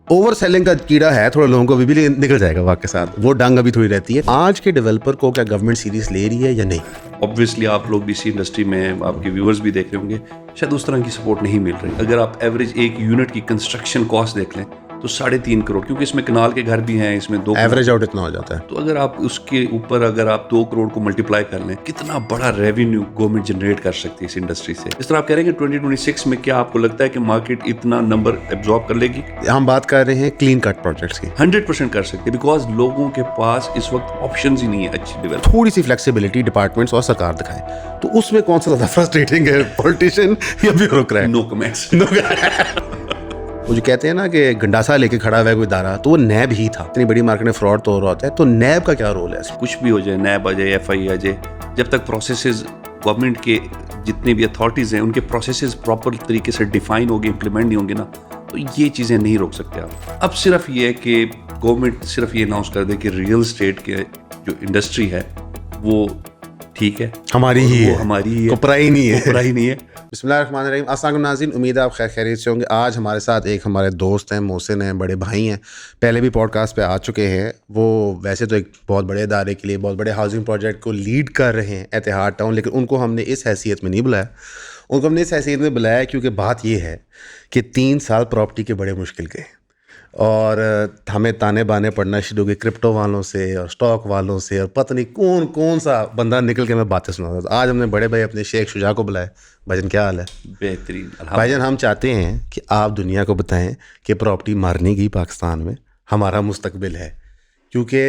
Over selling का कीड़ा है थोड़ा, लोगों को अभी भी निकल जाएगा वक्त के साथ, वो डंग अभी थोड़ी रहती है। आज के डेवलपर को क्या गवर्नमेंट सीरीज ले रही है या नहीं? ऑब्वियसली आप लोग भी इसी इंडस्ट्री में हैं, आपके व्यूअर्स भी देख रहे होंगे, शायद उस तरह की सपोर्ट नहीं मिल रही। अगर आप एवरेज एक यूनिट की कंस्ट्रक्शन कॉस्ट देख लें तो 3.5 करोड़, क्योंकि इसमें कनाल के घर भी हैं, इसमें 2 एवरेज आउट इतना हो जाता है। तो अगर आप उसके ऊपर अगर आप 2 करोड़ को मल्टीप्लाई कर लें, कितना बड़ा रेवेन्यू गवर्नमेंट जनरेट कर सकती है इस इंडस्ट्री से। इस तरह आप कह रहे हैं कि 2026 में क्या आपको लगता है कि मार्केट इतना नंबर एब्जॉर्ब कर लेगी? हम बात कर रहे हैं क्लीन कट प्रोजेक्ट्स की। 100% कर सकते हैं, बिकॉज लोगों के पास इस वक्त ऑप्शंस ही नहीं है अच्छी डेवलप। थोड़ी सी फ्लेक्सिबिलिटी डिपार्टमेंट्स और सरकार दिखाए, तो उसमें कौन सा ज्यादा फ्रस्ट्रेटिंग है, पॉलिटिशियन या ब्यूरोक्रेट? No comments. वो जो कहते हैं ना कि गंडासा लेके खड़ा हुआ है कोई दारा, तो वो नैब ही था। इतनी बड़ी मार्केट में फ्रॉड तो हो रहा होता है, तो नैब का क्या रोल है? कुछ भी हो जाए, नैब आ जाए, FI आ जाए, जब तक प्रोसेसेस गवर्नमेंट के जितने भी अथॉरिटीज़ हैं उनके प्रोसेसेस प्रॉपर तरीके से डिफाइन होंगे, इम्प्लीमेंट नहीं होंगे ना, तो ये चीज़ें नहीं रोक सकते आप। अब सिर्फ ये है कि गवर्नमेंट सिर्फ ये अनाउंस कर दे कि रियल स्टेट के जो इंडस्ट्री है वो ठीक है, हमारी ही है, हमारी ही है, कोपरा ही नहीं है, कोपरा ही नहीं है। बिस्मिल्लाहिर्रहमानिर्रहीम। अस्सलाम नाज़रीन, उम्मीद है आप खैरियत से होंगे। आज हमारे साथ एक हमारे दोस्त हैं, मोहसिन हैं, बड़े भाई हैं, पहले भी पॉडकास्ट पे आ चुके हैं। वो वैसे तो एक बहुत बड़े इदारे के लिए बहुत बड़े हाउसिंग प्रोजेक्ट को लीड कर रहे हैं, एतिहाद टाउन, लेकिन उनको हमने इस हैसियत में नहीं बुलाया। उनको हमने इस हैसियत में बुलाया क्योंकि बात ये है कि 3 साल प्रॉपर्टी के बड़े मुश्किल गए और हमें ताने बाने पड़ना शुरू हो गए क्रिप्टो वालों से और स्टॉक वालों से, और पता नहीं कौन कौन सा बंदा निकल के मैं बातें सुना था। आज हमने बड़े भाई अपने शेख शुजा को बुलाया। भाईजान क्या हाल है? बेहतरीन। भाईजान, हम चाहते हैं कि आप दुनिया को बताएं कि प्रॉपर्टी मारने की पाकिस्तान में हमारा मुस्तकबिल है, क्योंकि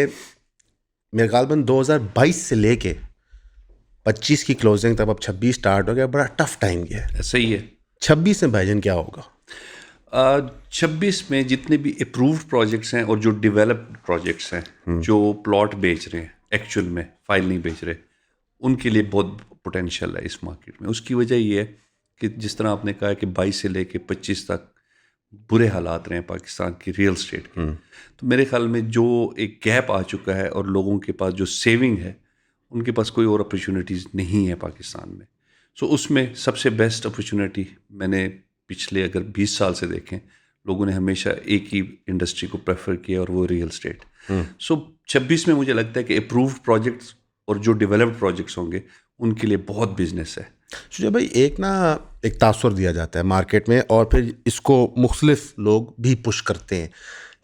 मेरे ख्याल 2022 से लेके 25 की क्लोजिंग तक अब 26 स्टार्ट हो गया, बड़ा टफ टाइम गया है। ऐसा ही है। 26 में भाईजान क्या होगा? 26 में जितने भी अप्रूव्ड प्रोजेक्ट्स हैं और जो डेवलप्ड प्रोजेक्ट्स हैं, जो प्लॉट बेच रहे हैं, एक्चुअल में फाइल नहीं बेच रहे, उनके लिए बहुत पोटेंशियल है इस मार्केट में। उसकी वजह ये है कि जिस तरह आपने कहा कि 22 से लेके 25 तक बुरे हालात रहे हैं पाकिस्तान की रियल स्टेट के, तो मेरे ख्याल में जो एक गैप आ चुका है और लोगों के पास जो सेविंग है, उनके पास कोई और अपॉर्चुनिटीज़ नहीं है पाकिस्तान में। सो उसमें सबसे बेस्ट अपॉर्चुनिटी मैंने पिछले अगर 20 साल से देखें, लोगों ने हमेशा एक ही इंडस्ट्री को प्रेफर किया और वो रियल स्टेट। सो 26 में मुझे लगता है कि अप्रूव्ड प्रोजेक्ट्स और जो डेवलप्ड प्रोजेक्ट्स होंगे उनके लिए बहुत बिजनेस है। शुजा भाई, एक तासुर दिया जाता है मार्केट में और फिर इसको मुख्तलिफ लोग भी पुश करते हैं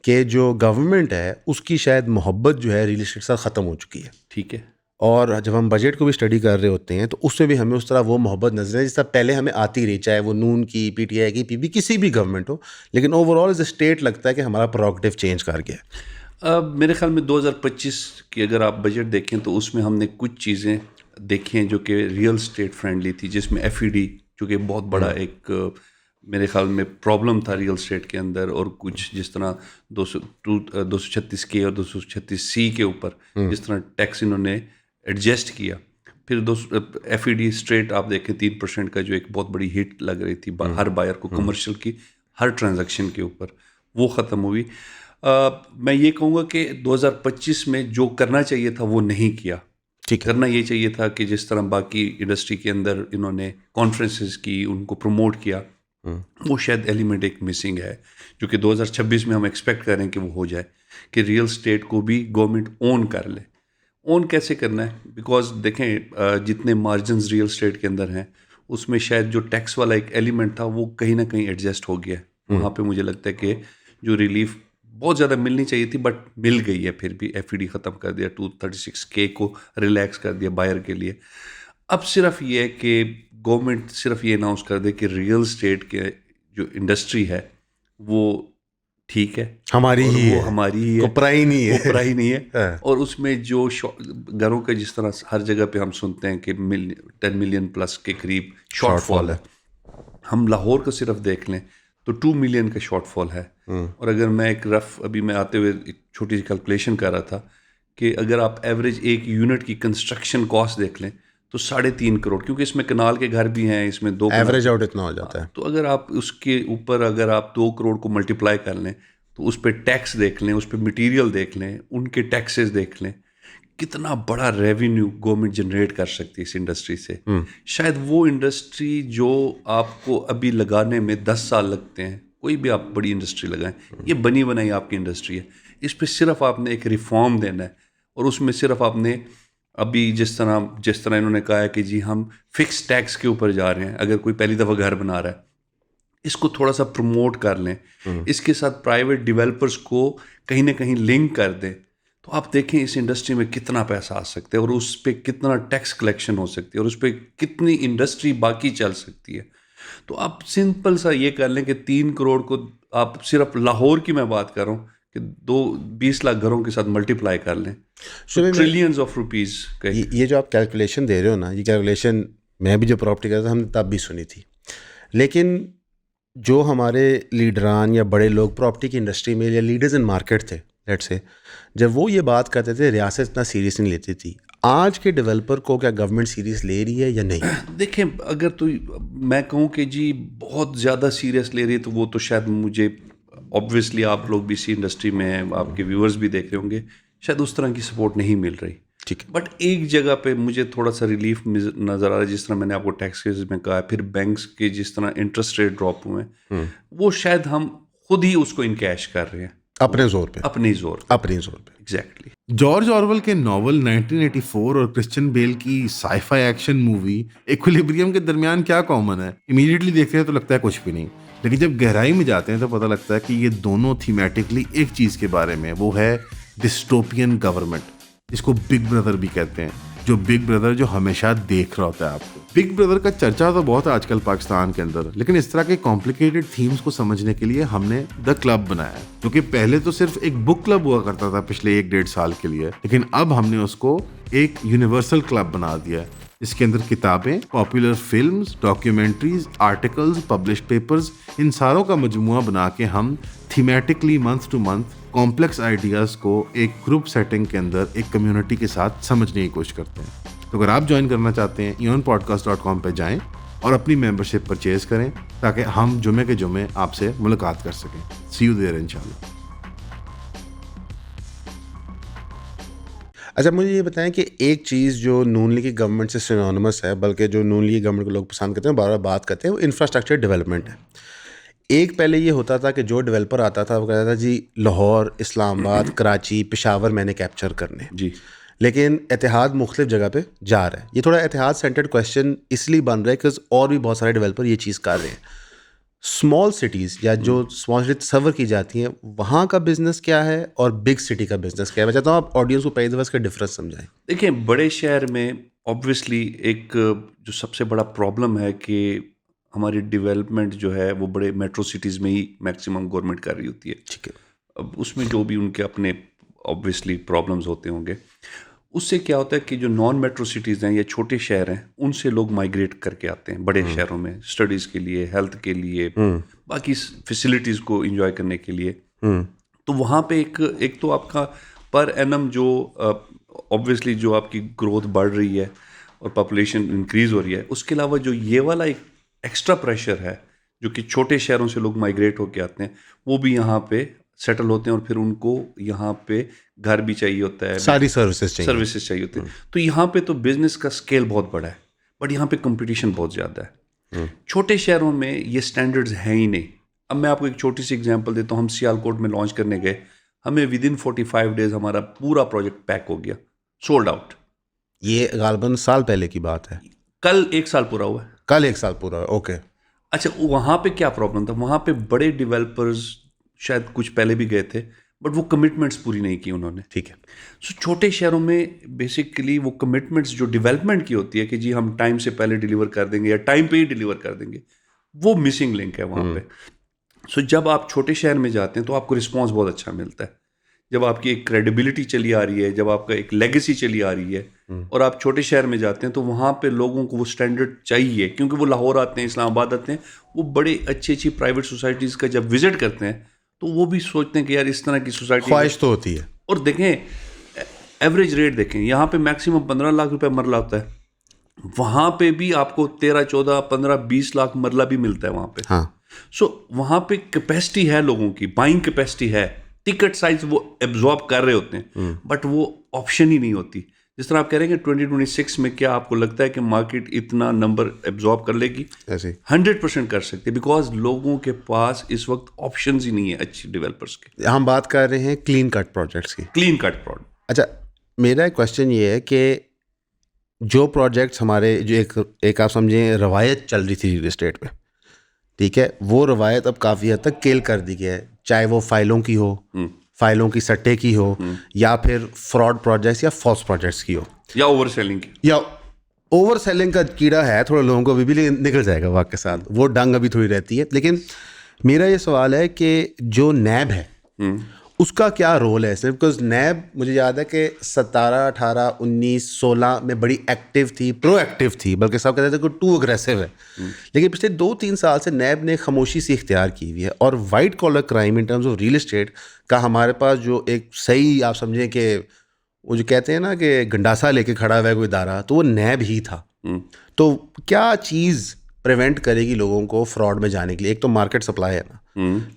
कि जो गवर्नमेंट है उसकी शायद मोहब्बत जो है रियल एस्टेट से ख़त्म हो चुकी है। ठीक है। और जब हम बजट को भी स्टडी कर रहे होते हैं तो उसमें भी हमें उस तरह वो मोहब्बत नजर है जिससे पहले हमें आती रही, चाहे वो नून की, PTI की, PB किसी भी गवर्नमेंट हो, लेकिन ओवरऑल एज ए स्टेट लगता है कि हमारा प्रोग्रेटिव चेंज कर गया। मेरे ख्याल में 2025 की अगर आप बजट देखें तो उसमें हमने कुछ चीज़ें देखी हैं जो कि रियल स्टेट फ्रेंडली थी, जिसमें FED जो कि बहुत बड़ा एक मेरे ख्याल में प्रॉब्लम था रियल स्टेट के अंदर, और कुछ जिस तरह 236 के और 236 C के ऊपर जिस तरह टैक्स इन्होंने एडजस्ट किया। फिर FED स्ट्रेट आप देखें 3% का जो एक बहुत बड़ी हिट लग रही थी हर बायर को कमर्शियल की हर ट्रांजैक्शन के ऊपर, वो ख़त्म हुई। मैं ये कहूँगा कि 2025 में जो करना चाहिए था वो नहीं किया। ठीक है। करना ये चाहिए था कि जिस तरह बाकी इंडस्ट्री के अंदर इन्होंने कॉन्फ्रेंसेस की, उनको प्रमोट किया, वो शायद एलिमेंट एक मिसिंग है, जो कि 2026 में हम एक्सपेक्ट करें कि वो हो जाए, कि रियल स्टेट को भी गवर्नमेंट ओन कर ले। ओन कैसे करना है? बिकॉज देखें जितने मार्जिन्स रियल स्टेट के अंदर हैं उसमें शायद जो टैक्स वाला एक एलिमेंट था वो कहीं ना कहीं एडजस्ट हो गया है। वहाँ पे मुझे लगता है कि जो रिलीफ बहुत ज़्यादा मिलनी चाहिए थी बट मिल गई है। फिर भी FED ख़त्म कर दिया, 236K को रिलैक्स कर दिया बायर के लिए। अब सिर्फ ये है कि गवर्नमेंट सिर्फ ये अनाउंस कर दे कि रियल स्टेट के जो इंडस्ट्री है वो ठीक है, हमारी ही वो है, हमारी ही है, कोपरा ही नहीं है, कोपरा ही नहीं है। हाँ। और उसमें जो घरों का जिस तरह हर जगह पे हम सुनते हैं कि 10 मिलियन प्लस के करीब शॉर्टफॉल है, हम लाहौर को सिर्फ देख लें तो 2 मिलियन का शॉर्टफॉल है। और अगर मैं एक अभी मैं आते हुए एक छोटी सी कैलकुलेशन कर रहा था कि अगर आप एवरेज एक यूनिट की कंस्ट्रक्शन कॉस्ट देख लें तो 3.5 करोड़, क्योंकि इसमें कनाल के घर भी हैं, इसमें 2 एवरेज आउट इतना हो जाता है। तो अगर आप उसके ऊपर अगर आप 2 करोड़ को मल्टीप्लाई कर लें तो उस पर टैक्स देख लें, उस पर मटीरियल देख लें, उनके टैक्सेस देख लें, कितना बड़ा रेवेन्यू गवर्नमेंट जनरेट कर सकती है इस इंडस्ट्री से। शायद वो इंडस्ट्री जो आपको अभी लगाने में 10 साल लगते हैं कोई भी आप बड़ी इंडस्ट्री लगाएं, ये बनी बनाई आपकी इंडस्ट्री है, इस पर सिर्फ आपने एक रिफॉर्म देना है। और उसमें सिर्फ आपने अभी जिस तरह इन्होंने कहा है कि जी हम फिक्स टैक्स के ऊपर जा रहे हैं, अगर कोई पहली दफ़ा घर बना रहा है, इसको थोड़ा सा प्रमोट कर लें, इसके साथ प्राइवेट डेवलपर्स को कहीं ना कहीं लिंक कर दें, तो आप देखें इस इंडस्ट्री में कितना पैसा आ सकता है और उस पर कितना टैक्स कलेक्शन हो सकती है और उस पर कितनी इंडस्ट्री बाकी चल सकती है। तो आप सिंपल सा ये कर लें कि 3 करोड़ को आप सिर्फ लाहौर की मैं बात कर रहा हूँ कि 20 लाख घरों के साथ मल्टीप्लाई कर लें, ट्रिलियंस ऑफ रुपीज़। ये जो आप कैलकुलेशन दे रहे हो ना, ये कैलकुलेशन मैं भी जो प्रॉपर्टी करता था हमने तब भी सुनी थी, लेकिन जो हमारे लीडरान या बड़े लोग प्रॉपर्टी की इंडस्ट्री में या लीडर्स इन मार्केट थे, लेट्स से, जब वो ये बात करते थे रियासत इतना सीरियस नहीं लेती थी। आज के डेवलपर को क्या गवर्नमेंट सीरियस ले रही है या नहीं? देखें, अगर तो मैं कहूँ कि जी बहुत ज़्यादा सीरियस ले रही है तो वो तो शायद मुझे, ऑब्वियसली आप लोग भी इसी इंडस्ट्री में हैं, आपके व्यूअर्स भी देख रहे होंगे, शायद उस तरह की सपोर्ट नहीं मिल रही। ठीक है, बट एक जगह पे मुझे थोड़ा सा रिलीफ नज़र आ रहा है, जिस तरह मैंने आपको टैक्स केस में कहा, फिर बैंक्स के जिस तरह इंटरेस्ट रेट ड्रॉप हुए, वो शायद हम खुद ही उसको इनकैश कर रहे हैं अपने जोर पे, अपने जोर पे। एग्जैक्टली। जॉर्ज ऑरवेल के नॉवल 1984 और क्रिश्चियन बेल की साइफाई एक्शन मूवी इक्विलिब्रियम के दरमियान क्या कॉमन है? इमीडिएटली देखते हैं तो लगता है कुछ भी नहीं, लेकिन जब गहराई में जाते हैं तो पता लगता है कि ये दोनों थीमेटिकली एक चीज के बारे में, वो है डिस्टोपियन गवर्नमेंट, जिसको बिग ब्रदर भी कहते हैं, जो बिग ब्रदर जो हमेशा देख रहा होता है आपको। बिग ब्रदर का चर्चा तो बहुत है आजकल पाकिस्तान के अंदर, लेकिन इस तरह के कॉम्प्लिकेटेड थीम्स को समझने के लिए हमने द क्लब बनाया है, जो कि पहले तो सिर्फ एक बुक क्लब हुआ करता था पिछले 1-1.5 साल के लिए, लेकिन अब हमने उसको एक यूनिवर्सल क्लब बना दिया है, इसके अंदर किताबें, popular films, documentaries, articles, published papers, इन सारों का मजमुआ बना के हम thematically month to month complex ideas को एक ग्रुप सेटिंग के अंदर एक कम्युनिटी के साथ समझने की कोशिश करते हैं। तो अगर आप ज्वाइन करना चाहते हैं, eonpodcast.com पे जाएं और अपनी मेंबरशिप परचेज करें, ताकि हम जुमे के जुमे आपसे मुलाकात कर सकें। सी यू देयर इंशाल्लाह। अच्छा, मुझे ये बताएं कि एक चीज़ जो नून लीग की गवर्नमेंट से सिनोनिमस है, बल्कि जो नून लीग गवर्नमेंट को लोग पसंद करते हैं, बार बार बात करते हैं, वो इंफ्रास्ट्रक्चर डेवलपमेंट है। एक पहले ये होता था कि जो डेवलपर आता था वो कहता था जी लाहौर, इस्लामाबाद, कराची, पेशावर मैंने कैप्चर करने जी, लेकिन एतिहाद मुख्तलिफ जगह पे जा रहा है। ये थोड़ा एतिहाद सेंटर्ड क्वेश्चन इसलिए बन रहा है कि और भी बहुत सारे डेवलपर ये चीज़ कर रहे हैं। स्मॉल सिटीज़ या जो स्मॉल सिटी तस्वर की जाती हैं, वहाँ का बिजनेस क्या है और बिग सिटी का बिजनेस क्या है? मैं चाहता हूँ आप ऑडियंस को पहली दफ़ा इसका डिफरेंस समझाएं। देखिए, बड़े शहर में ऑब्वियसली एक जो सबसे बड़ा प्रॉब्लम है कि हमारी डेवलपमेंट जो है वो बड़े मेट्रो सिटीज़ में ही मैक्सिमम गवर्नमेंट कर रही होती है। ठीक है, अब उसमें जो भी उनके अपने ऑब्वियसली प्रॉब्लम्स होते होंगे, उससे क्या होता है कि जो नॉन मेट्रो सिटीज़ हैं या छोटे शहर हैं, उनसे लोग माइग्रेट करके आते हैं बड़े शहरों में स्टडीज़ के लिए, हेल्थ के लिए, बाकी फैसिलिटीज़ को एंजॉय करने के लिए। तो वहाँ पे एक तो आपका पर एनम जो ऑब्वियसली जो आपकी ग्रोथ बढ़ रही है और पॉपुलेशन इंक्रीज़ हो रही है, उसके अलावा जो ये वाला एक एक्स्ट्रा प्रेशर है जो कि छोटे शहरों से लोग माइग्रेट होके आते हैं, वो भी यहाँ पे सेटल होते हैं और फिर उनको यहाँ पे घर भी चाहिए होता है, सारी सर्विसेज चाहिए होती है। तो यहाँ पे तो बिजनेस का स्केल बहुत बड़ा है, बट यहाँ पे कंपटीशन बहुत ज़्यादा है। छोटे शहरों में ये स्टैंडर्ड्स हैं ही नहीं। अब मैं आपको एक छोटी सी एग्जांपल देता हूँ। हम सियालकोट में लॉन्च करने गए, हमें विद इन 45 डेज हमारा पूरा प्रोजेक्ट पैक हो गया, सोल्ड आउट। ये गालबन साल पहले की बात है। कल 1 साल पूरा हुआ है। कल 1 साल पूरा है, ओके। अच्छा, वहाँ पे क्या प्रॉब्लम था? वहाँ पे बड़े डेवलपर्स शायद कुछ पहले भी गए थे, बट वो कमिटमेंट्स पूरी नहीं की उन्होंने। ठीक है। सो छोटे शहरों में बेसिकली वो कमिटमेंट्स जो डेवलपमेंट की होती है कि जी हम टाइम से पहले डिलीवर कर देंगे या टाइम पे ही डिलीवर कर देंगे, वो मिसिंग लिंक है वहाँ पे। सो जब आप छोटे शहर में जाते हैं तो आपको रिस्पॉन्स बहुत अच्छा मिलता है। जब आपकी एक क्रेडिबिलिटी चली आ रही है, जब आपका एक लेगेसी चली आ रही है और आप छोटे शहर में जाते हैं, तो वहाँ पे लोगों को वो स्टैंडर्ड चाहिए, क्योंकि वो लाहौर आते हैं, इस्लामाबाद आते हैं, वो बड़े अच्छी प्राइवेट सोसाइटीज़ का जब विजिट करते हैं तो वो भी सोचते हैं कि यार इस तरह की सोसाइटी ख्वाहिश तो होती है। और देखें एवरेज रेट देखें, यहाँ पे मैक्सिमम 15 लाख रुपए मरला होता है, वहाँ पे भी आपको 13, 14, 15, 20 लाख मरला भी मिलता है वहाँ पे। हाँ। सो वहाँ पे कैपेसिटी है लोगों की, बाइंग कैपेसिटी है, टिकट साइज वो एब्जॉर्ब कर रहे होते हैं, बट वो ऑप्शन ही नहीं होती। जिस तरह आप कह रहे हैं कि 2026 में क्या आपको लगता है कि मार्केट इतना नंबर एब्जॉर्ब कर लेगी? ऐसे 100% कर सकते हैं, बिकॉज लोगों के पास इस वक्त ऑप्शंस ही नहीं है अच्छी डेवलपर्स के। हम बात कर रहे हैं क्लीन कट प्रोजेक्ट्स की। Clean cut product. अच्छा, मेरा एक क्वेश्चन ये है कि जो प्रोजेक्ट्स हमारे जो एक आप समझें रवायत चल रही थी रियल एस्टेट में, ठीक है, वो रवायत अब काफ़ी हद तक केल कर दी गया है, चाहे वो फाइलों की हो, फाइलों की सट्टे की हो, या फिर फ्रॉड प्रोजेक्ट्स या फॉल्स प्रोजेक्ट्स की हो, या ओवर सेलिंग की। या ओवर सेलिंग का कीड़ा है थोड़ा लोगों को अभी भी, लेकिन निकल जाएगा वक्त के साथ, वो डंग अभी थोड़ी रहती है। लेकिन मेरा ये सवाल है कि जो नैब है उसका क्या रोल है इसमें? बिकॉज नैब मुझे याद है कि 17, 18, 19, 16 में बड़ी एक्टिव थी, प्रोएक्टिव थी, बल्कि सब कहते थे कि टू अग्रेसिव है। लेकिन पिछले 2-3 साल से नैब ने खामोशी सी इख्तियार की हुई है, और white collar crime in terms of real estate का हमारे पास जो एक सही आप समझें कि वो जो कहते हैं ना कि गंडासा लेके खड़ा हुआ है कोई इदारा, तो वो नैब ही था। तो क्या चीज़ प्रिवेंट करेगी लोगों को फ्रॉड में जाने के लिए? एक तो मार्केट सप्लाई है ना,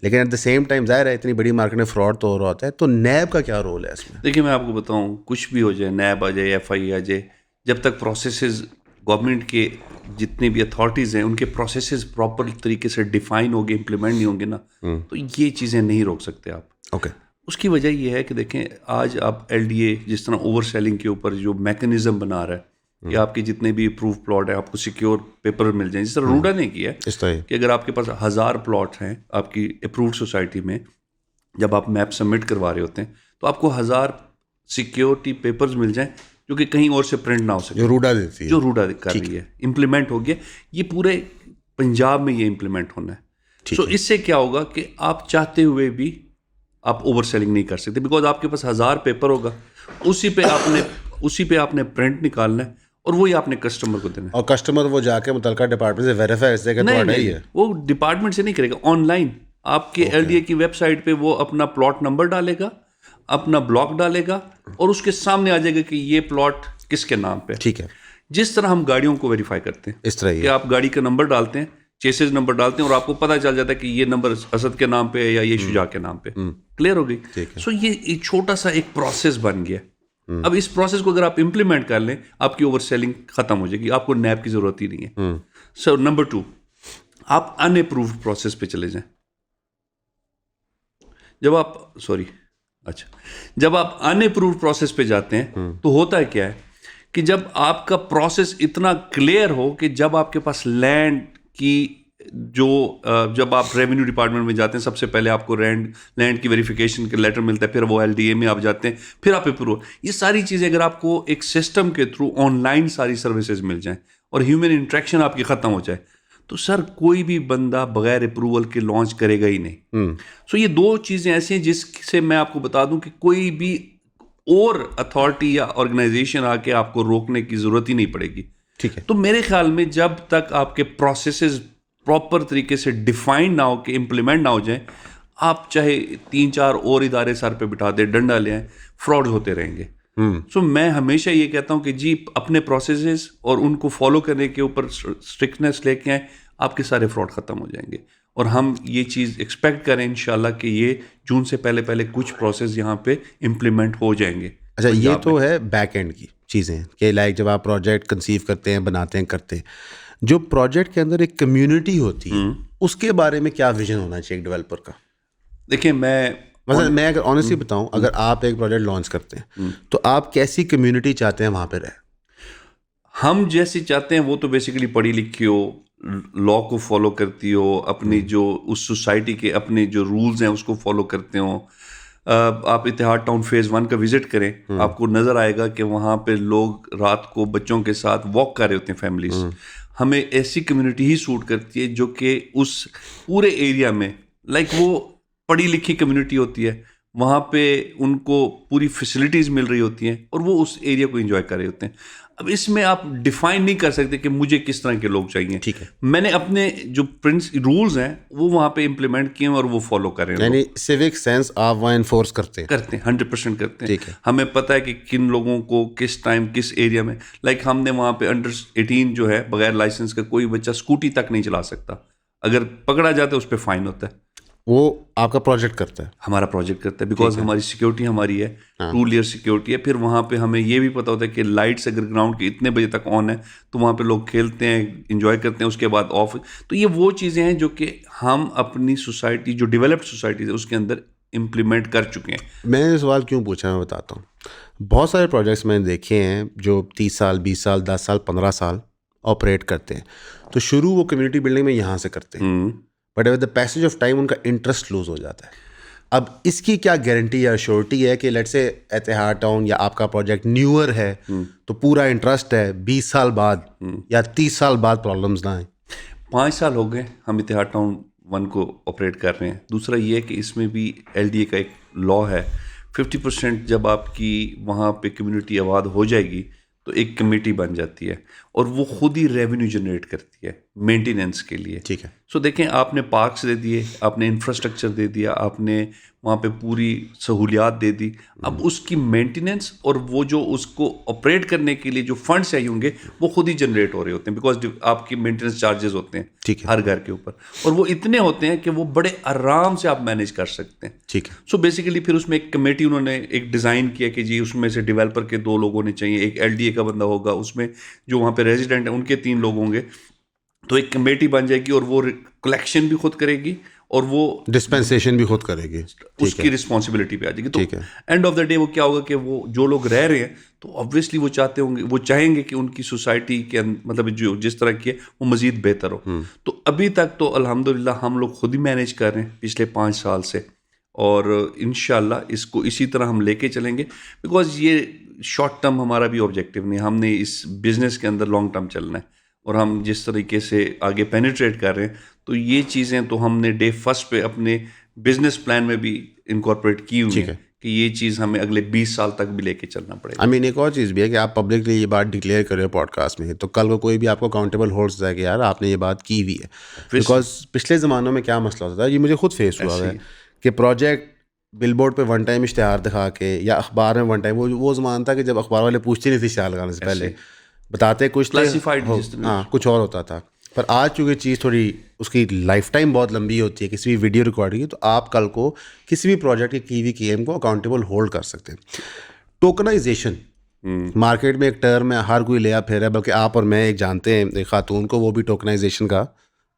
लेकिन एट द सेम टाइम ज़ाहिर है इतनी बड़ी मार्केट में फ्रॉड तो हो रहा होता है, तो नैब का क्या रोल है इसमें? देखिए, मैं आपको बताऊं, कुछ भी हो जाए, नैब आ जाए, FI आ जाए, जब तक प्रोसेसेस गवर्नमेंट के जितनी भी अथॉरिटीज़ हैं उनके प्रोसेसेस प्रॉपर तरीके से डिफाइन होंगे, इम्प्लीमेंट नहीं होंगे ना, तो ये चीज़ें नहीं रोक सकते आप। ओके। उसकी वजह ये है कि देखें, आज आप LDA जिस तरह ओवर सेलिंग के ऊपर जो मैकेनिज्म बना रहा है कि आपके जितने भी अप्रूव प्लॉट है आपको सिक्योर पेपर मिल जाए, जिस तरह रूडा ने किया है इस तरह कि अगर आपके पास 1000 प्लॉट हैं आपकी अप्रूव्ड सोसाइटी में, जब आप मैप सबमिट करवा रहे होते हैं तो आपको 1000 सिक्योरिटी पेपर्स मिल जाएं जो कि कहीं और से प्रिंट ना हो सके, जो रूडा देती है, जो रूडा कर रही है, इम्प्लीमेंट हो गया। ये पूरे पंजाब में ये इम्प्लीमेंट होना है। सो इससे क्या होगा कि आप चाहते हुए भी आप ओवर सेलिंग नहीं कर सकते, बिकॉज आपके पास 1000 पेपर होगा, उसी पे आपने प्रिंट निकालना है और वही आपने कस्टमर को देना है। और कस्टमर वो जाके मुतलका डिपार्टमेंट से वेरीफाई करके तो ही है, वो डिपार्टमेंट से नहीं करेगा, ऑनलाइन आपके LDA की वेबसाइट पे वो अपना प्लॉट नंबर डालेगा, अपना ब्लॉक डालेगा, और उसके सामने आ जाएगा कि ये प्लॉट किसके नाम पे। ठीक है। जिस तरह हम गाड़ियों को वेरीफाई करते हैं इस तरह ही कि आप गाड़ी का नंबर डालते हैं, चेसेस नंबर डालते हैं, और आपको पता चल जाता है कि ये नंबर असद के नाम पे है या ये शुजा के नाम पे। क्लियर हो गई? सो ये एक छोटा सा एक प्रोसेस बन गया। अब इस प्रोसेस को अगर आप इंप्लीमेंट कर लें, आपकी ओवर सेलिंग खत्म हो जाएगी, आपको नैब की जरूरत ही नहीं है। सो नंबर 2, आप अनअप्रूव्ड प्रोसेस पे चले जाएं। जब आप अनअप्रूव्ड प्रोसेस पे जाते हैं तो होता है क्या है कि जब आपका प्रोसेस इतना क्लियर हो कि जब आपके पास लैंड की जब आप रेवेन्यू डिपार्टमेंट में जाते हैं, सबसे पहले आपको लैंड की वेरिफिकेशन का लेटर मिलता है, फिर वो LDA में आप जाते हैं, फिर आप अप्रूव। ये सारी चीज़ें अगर आपको एक सिस्टम के थ्रू ऑनलाइन सारी सर्विसेज मिल जाएं और ह्यूमन इंटरेक्शन आपकी ख़त्म हो जाए, तो सर कोई भी बंदा बगैर अप्रूवल के लॉन्च करेगा ही नहीं। सो ये 2 चीज़ें ऐसी हैं जिससे मैं आपको बता दूं कि कोई भी और अथॉरिटी या ऑर्गेनाइजेशन आके आपको रोकने की ज़रूरत ही नहीं पड़ेगी। ठीक है। तो मेरे ख्याल में जब तक आपके प्रोसेसेस प्रॉपर तरीके से डिफाइन ना हो के इम्प्लीमेंट ना हो जाए, आप चाहे 3-4 और इदारे सर पे बिठा दे, डंडा ले आए, फ्रॉड होते रहेंगे। सो मैं हमेशा ये कहता हूँ कि जी अपने प्रोसेसेस और उनको फॉलो करने के ऊपर स्ट्रिक्टनेस लेके आए, आपके सारे फ्रॉड ख़त्म हो जाएंगे। और हम ये चीज़ एक्सपेक्ट करें इंशाल्लाह कि ये जून से पहले कुछ प्रोसेस यहाँ पे इम्प्लीमेंट हो जाएंगे। अच्छा, ये तो है बैक एंड की चीज़ें कि लाइक जब आप प्रोजेक्ट कंसीव करते हैं, बनाते हैं, करते हैं, जो प्रोजेक्ट के अंदर एक कम्युनिटी होती है, उसके बारे में क्या विजन होना चाहिए एक डेवलपर का? देखिए, मैं अगर ऑनेस्टली बताऊं, अगर आप एक प्रोजेक्ट लॉन्च करते हैं तो आप कैसी कम्युनिटी चाहते हैं वहाँ पे रहे? हम जैसी चाहते हैं वो तो बेसिकली पढ़ी लिखी हो, लॉ को फॉलो करती हो, अपनी जो उस सोसाइटी के अपने जो रूल्स हैं उसको फॉलो करते हो। आप इतिहाद टाउन फेज़ 1 का विजिट करें, आपको नज़र आएगा कि वहाँ पे लोग रात को बच्चों के साथ वॉक कर रहे होते हैं, फैमिलीज। हमें ऐसी कम्युनिटी ही सूट करती है जो कि उस पूरे एरिया में वो पढ़ी लिखी कम्युनिटी होती है, वहाँ पे उनको पूरी फैसिलिटीज़ मिल रही होती हैं और वो उस एरिया को एंजॉय कर रहे होते हैं। अब इसमें आप डिफाइन नहीं कर सकते कि मुझे किस तरह के लोग चाहिए। ठीक है। मैंने अपने जो रूल्स हैं वो वहाँ पे इम्प्लीमेंट किए और वो फॉलो कर रहे हैं। यानी सिविक सेंस आप वहाँ इन्फोर्स करते हैं? 100% करते हैं। ठीक है। हमें पता है कि किन लोगों को किस टाइम किस एरिया में, हमने वहाँ पे अंडर 18 जो है बगैर लाइसेंस का कोई बच्चा स्कूटी तक नहीं चला सकता, अगर पकड़ा जाता है उस पर फाइन होता है। वो आपका प्रोजेक्ट करता है? हमारा प्रोजेक्ट करता है, बिकॉज हमारी सिक्योरिटी हमारी है, 2 लेयर सिक्योरिटी है। फिर वहाँ पे हमें ये भी पता होता है कि लाइट्स अगर ग्राउंड के इतने बजे तक ऑन है तो वहाँ पे लोग खेलते हैं, इंजॉय करते हैं, उसके बाद ऑफ। तो ये वो चीज़ें हैं जो कि हम अपनी सोसाइटी, जो डेवलप्ड सोसाइटीज है, उसके अंदर इम्प्लीमेंट कर चुके हैं। मैंने ये सवाल क्यों पूछा मैं बताता हूँ। बहुत सारे प्रोजेक्ट्स मैंने देखे हैं जो 30 साल, 20 साल, 10 साल, 15 साल ऑपरेट करते हैं। तो शुरू वो कम्युनिटी बिल्डिंग में यहाँ से करते हैं, but with the passage of time उनका इंटरेस्ट लूज हो जाता है। अब इसकी क्या गारंटी या श्योरिटी है कि लेट्स से एतिहाद टाउन या आपका प्रोजेक्ट न्यूअर है तो पूरा इंटरेस्ट है 20 साल बाद या 30 साल बाद प्रॉब्लम्स ना आए? 5 साल हो गए हम इतिहाद टाउन 1 को ऑपरेट कर रहे हैं। दूसरा ये है कि इसमें भी LDA का एक लॉ है, 50% जब आपकी वहाँ पे कम्युनिटी आबाद हो जाएगी तो एक कमेटी बन जाती है और वो खुद ही रेवेन्यू जनरेट करती है मेंटेनेंस के लिए। ठीक है। सो देखें, आपने पार्क्स दे दिए, आपने इंफ्रास्ट्रक्चर दे दिया, आपने वहाँ पे पूरी सहूलियात दे दी, अब उसकी मेंटेनेंस और वो जो उसको ऑपरेट करने के लिए जो फंड्स चाहिए होंगे वो खुद ही जनरेट हो रहे होते हैं, बिकॉज आपकी मेंटेनेंस चार्जेस होते हैं ठीक है। हर घर के ऊपर, और वो इतने होते हैं कि वो बड़े आराम से आप मैनेज कर सकते हैं। ठीक है। सो बेसिकली फिर उसमें एक कमेटी उन्होंने एक डिज़ाइन किया कि जी उसमें से डेवलपर के 2 लोग होने चाहिए, एक LDA का बंदा होगा, उसमें जो वहाँ पे रेजिडेंट है उनके 3 लोग होंगे। तो एक कमेटी बन जाएगी और वो कलेक्शन भी खुद करेगी और वो डिस्पेंसेशन भी खुद करेगी। उसकी रिस्पॉन्सिबिलिटी पे आ जाएगी। तो ठीक है। एंड ऑफ द डे वो क्या होगा कि वो जो लोग रह रहे हैं तो ऑब्वियसली वो चाहते होंगे, वो चाहेंगे कि उनकी सोसाइटी के मतलब जो जिस तरह की है वो मज़ीद बेहतर हो। तो अभी तक तो अल्हम्दुलिल्लाह हम लोग खुद ही मैनेज कर रहे हैं पिछले 5 साल से, और इंशाल्लाह इसको इसी तरह हम लेके चलेंगे, बिकॉज ये शॉर्ट टर्म हमारा भी ऑब्जेक्टिव नहीं, हमने इस बिज़नेस के अंदर लॉन्ग टर्म चलना है। और हम जिस तरीके से आगे पेनिट्रेट कर रहे हैं तो ये चीज़ें तो हमने डे फर्स्ट पे अपने बिजनेस प्लान में भी इनकॉर्पोरेट की हुई है कि ये चीज़ हमें अगले 20 साल तक भी लेके चलना पड़ेगा। आई मीन एक और चीज़ भी है कि आप पब्लिकली ये बात डिक्लेयर कर रहे हो पॉडकास्ट में, तो कल को कोई भी आपको अकाउंटेबल होल्ड जाए कि यार आपने ये बात की हुई है। बिकॉज पिछले ज़मानों में क्या मसला होता था, ये मुझे खुद फेस हुआ है कि प्रोजेक्ट बिलबोर्ड पे वन टाइम इश्तिहार दिखा के या अखबार में वन टाइम, वो ज़माना था कि जब अखबार वाले पूछते नहीं थे इश्तिहार लगाने से पहले, बताते कुछ क्लासिफाइड, हाँ कुछ और होता था। पर आज चूँकि चीज़ थोड़ी उसकी लाइफ टाइम बहुत लंबी होती है किसी भी वीडियो रिकॉर्डिंग की, तो आप कल को किसी भी प्रोजेक्ट की KM को अकाउंटेबल होल्ड कर सकते हैं। टोकनाइजेशन मार्केट में एक टर्म है, हर कोई लिया फिर है, बल्कि आप और मैं एक जानते हैं एक खातून को, वो भी टोकनाइजेशन का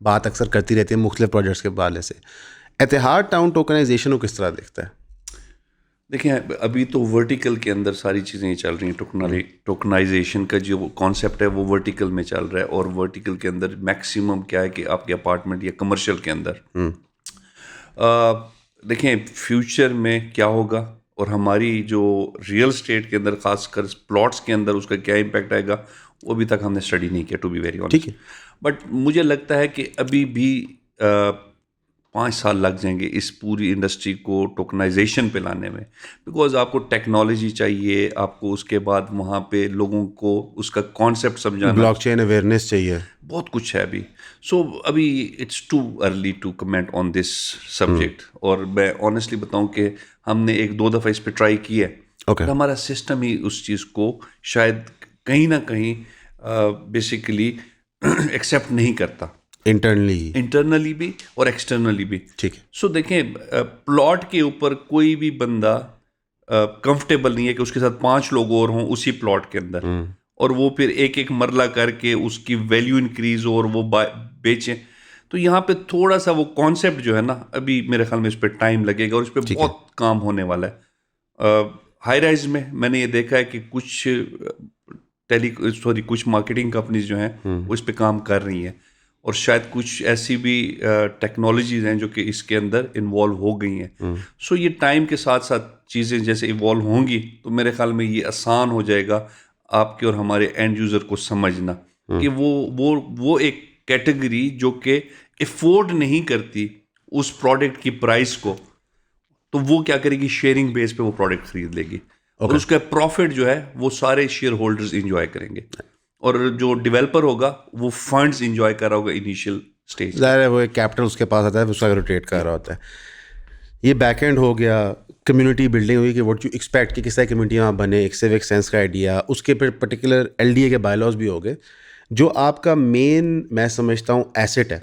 बात अक्सर करती रहती है मुख्तलिफ प्रोजेक्ट्स के हवाले से। एतिहाद टाउन टोकनाइजेशन को किस तरह देखता है? देखिए, अभी तो वर्टिकल के अंदर सारी चीज़ें चल रही हैं। टोकनाइजेशन का जो कॉन्सेप्ट है वो वर्टिकल में चल रहा है, और वर्टिकल के अंदर मैक्सिमम क्या है कि आपके अपार्टमेंट या कमर्शियल के अंदर देखें फ्यूचर में क्या होगा, और हमारी जो रियल स्टेट के अंदर खासकर प्लॉट्स के अंदर उसका क्या इम्पैक्ट आएगा वो अभी तक हमने स्टडी नहीं किया, to be very honest. But मुझे लगता है कि अभी भी 5 साल लग जाएंगे इस पूरी इंडस्ट्री को टोकनाइजेशन पे लाने में, बिकॉज आपको टेक्नोलॉजी चाहिए, आपको उसके बाद वहाँ पे लोगों को उसका कॉन्सेप्ट समझाना, ब्लॉकचेन अवेयरनेस चाहिए, बहुत कुछ है अभी। सो अभी it's too early to comment on this subject. और मैं ऑनेस्टली बताऊं कि हमने 1-2 दफ़ा इस पर ट्राई किया है, और हमारा सिस्टम ही उस चीज़ को शायद कहीं ना कहीं बेसिकली एक्सेप्ट नहीं करता, इंटरनली भी और एक्सटर्नली भी। ठीक है। सो देखें, प्लॉट के ऊपर कोई भी बंदा कंफर्टेबल नहीं है कि उसके साथ 5 लोग और हों उसी प्लॉट के अंदर, और वो फिर एक एक मरला करके उसकी वैल्यू इंक्रीज हो और वो बेचें। तो यहाँ पे थोड़ा सा वो कॉन्सेप्ट जो है ना, अभी मेरे ख्याल में इस पर टाइम लगेगा और इस पर बहुत काम होने वाला है। हाई राइज में मैंने ये देखा है कि कुछ मार्केटिंग कंपनीज जो हैं वो इस पर काम कर रही हैं, और शायद कुछ ऐसी भी टेक्नोलॉजीज हैं जो कि इसके अंदर इन्वॉल्व हो गई हैं। सो ये टाइम के साथ साथ चीज़ें जैसे इवॉल्व होंगी तो मेरे ख्याल में ये आसान हो जाएगा आपके और हमारे एंड यूज़र को समझना कि वो एक कैटेगरी जो कि अफोर्ड नहीं करती उस प्रोडक्ट की प्राइस को, तो वो क्या करेगी, शेयरिंग बेस पे वो प्रोडक्ट खरीद लेगी, और उसका प्रॉफिट जो है वो सारे शेयर होल्डर्स इंजॉय करेंगे, और जो डेवलपर होगा वो फंड्स इंजॉय कर रहा होगा इनिशियल स्टेज। ज़ाहिर है वो एक कैपिटल उसके पास आता है, उसका रोटेट कर रहा होता है। ये बैक एंड हो गया, कम्युनिटी बिल्डिंग हुई कि व्हाट यू एक्सपेक्ट कि किस तरह कम्युनिटी वहाँ बने, एक सिविक सेंस का आइडिया, उसके पर्टिकुलर LDA के बायलॉज भी हो गए। जो आपका मेन मैं समझता हूँ एसेट है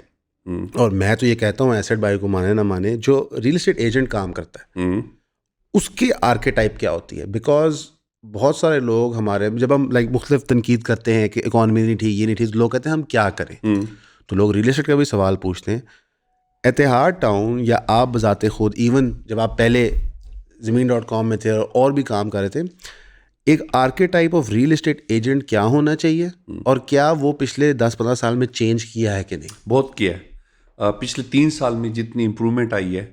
और मैं तो ये कहता हूँ, एसेट बाई को माने ना माने, जो रियल एस्टेट एजेंट काम करता है उसकी आर्केटाइप क्या होती है? बिकॉज बहुत सारे लोग हमारे, जब हम मुख्तलिफ तनकीद करते हैं कि इकॉनमी नहीं ठीक, ये नहीं ठीक, लोग कहते हैं हम क्या करें। तो लोग रियल एस्टेट का भी सवाल पूछते हैं। एतिहाद टाउन या आप बजाते खुद, इवन जब आप पहले ज़मीन.com में थे और भी काम कर रहे थे, एक archetype of real estate agent क्या होना चाहिए, और क्या वो पिछले 10-15 साल में चेंज किया है कि नहीं? बहुत किया है। पिछले 3 साल में जितनी इम्प्रूवमेंट आई है,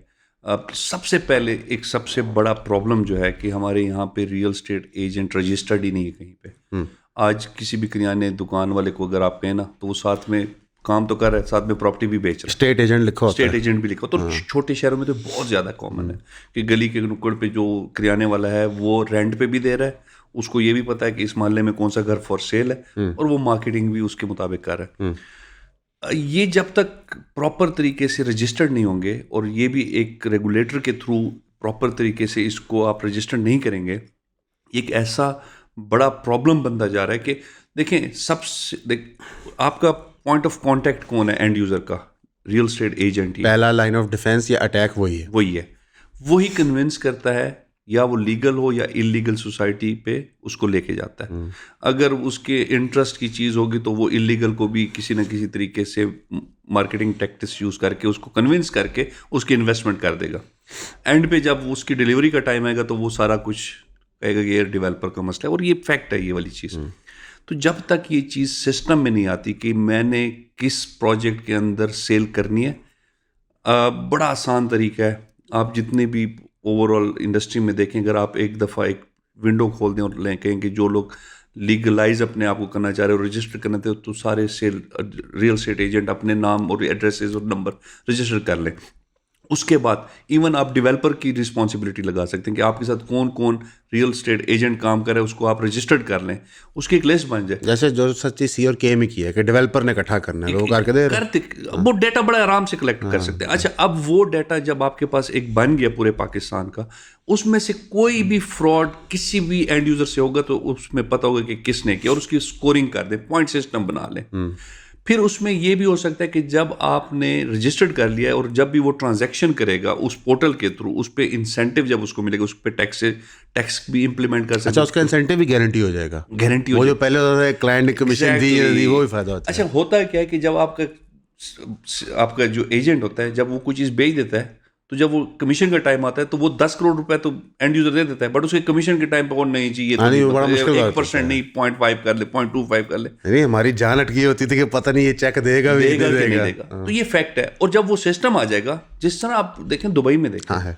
सबसे पहले एक सबसे बड़ा प्रॉब्लम जो है कि हमारे यहाँ पे रियल एस्टेट एजेंट रजिस्टर्ड ही नहीं है कहीं पे। आज किसी भी किराने दुकान वाले को अगर आप कहें ना, तो वो साथ में काम तो कर रहा है, साथ में प्रॉपर्टी भी बेच रहा है। स्टेट एजेंट लिखा होता है। स्टेट एजेंट भी लिखा, तो छोटे शहरों में तो बहुत ज़्यादा कॉमन है कि गली के नुक्कड़ पे जो किराने वाला है वो रेंट पे भी दे रहा है, उसको ये भी पता है कि इस मोहल्ले में कौन सा घर फॉर सेल है, और वो मार्केटिंग भी उसके मुताबिक कर रहा है। ये जब तक प्रॉपर तरीके से रजिस्टर्ड नहीं होंगे, और ये भी एक रेगुलेटर के थ्रू प्रॉपर तरीके से इसको आप रजिस्टर नहीं करेंगे, एक ऐसा बड़ा प्रॉब्लम बनता जा रहा है कि देखें आपका पॉइंट ऑफ कांटेक्ट कौन है एंड यूज़र का? रियल एस्टेट एजेंट ही। पहला लाइन ऑफ डिफेंस या अटैक वही है। वही कन्विंस करता है, या वो लीगल हो या इलीगल सोसाइटी पे उसको लेके जाता है। अगर उसके इंटरेस्ट की चीज़ होगी तो वो इलीगल को भी किसी न किसी तरीके से मार्केटिंग टैक्टिक्स यूज़ करके उसको कन्विंस करके उसकी इन्वेस्टमेंट कर देगा। एंड पे जब उसकी डिलीवरी का टाइम आएगा तो वो सारा कुछ कहेगा कि ये डेवलपर का मसला है, और ये फैक्ट है ये वाली चीज़। तो जब तक ये चीज़ सिस्टम में नहीं आती कि मैंने किस प्रोजेक्ट के अंदर सेल करनी है, बड़ा आसान तरीका है। आप जितने भी ओवरऑल इंडस्ट्री में देखें, अगर आप एक दफ़ा एक विंडो खोल दें और कहें कि जो लोग लीगलाइज अपने आप को करना चाह रहे हो, रजिस्टर करना चाहते हो, तो सारे सेल रियल एस्टेट एजेंट अपने नाम और एड्रेसेस और नंबर रजिस्टर कर लें। उसके बाद इवन आप डेवलपर की रिस्पॉन्सिबिलिटी लगा सकते हैं कि आपके साथ कौन कौन रियल एस्टेट एजेंट काम करे, उसको आप रजिस्टर्ड कर लें, उसकी एक लिस्ट बन जाए। जैसे जो सच्ची सी और के में किया है कि डेवलपर ने इकट्ठा करना है, वो करके दे करते वो डेटा बड़ा आराम से कलेक्ट कर सकते हैं। अच्छा, अब वो डेटा जब आपके पास एक बन गया पूरे पाकिस्तान का, उसमें से कोई भी फ्रॉड किसी भी एंड यूजर से होगा तो उसमें पता होगा कि किसने किया, और उसकी स्कोरिंग कर दें, पॉइंट सिस्टम बना लें। फिर उसमें ये भी हो सकता है कि जब आपने रजिस्टर्ड कर लिया है और जब भी वो ट्रांजैक्शन करेगा उस पोर्टल के थ्रू, उस पर इंसेंटिव जब उसको मिलेगा, उस पर टैक्स भी इंप्लीमेंट कर सकते हैं। अच्छा, उसका इंसेंटिव भी गारंटी हो जाएगा। गारंटी वो जो पहले होता था क्लाइंट ने कमीशन दी, वो भी फायदा होता है। अच्छा, होता है क्या है कि जब आपका जो एजेंट होता है, जब वो कोई चीज़ बेच देता है, तो जब वो कमीशन का टाइम आता है तो वो 10 करोड़ रुपए तो एंड यूजर दे देता है, बट उसके कमीशन के टाइम पे वो नहीं चाहिए, तो 1% नहीं, 0.5 कर ले, 0.25 कर ले। नहीं, हमारी जान अटकी होती थी कि पता नहीं ये चेक देगा भी कि नहीं देगा। तो ये फैक्ट है। और जब वो सिस्टम आ जाएगा, जिस तरह आप देखें दुबई में देखें, हाँ है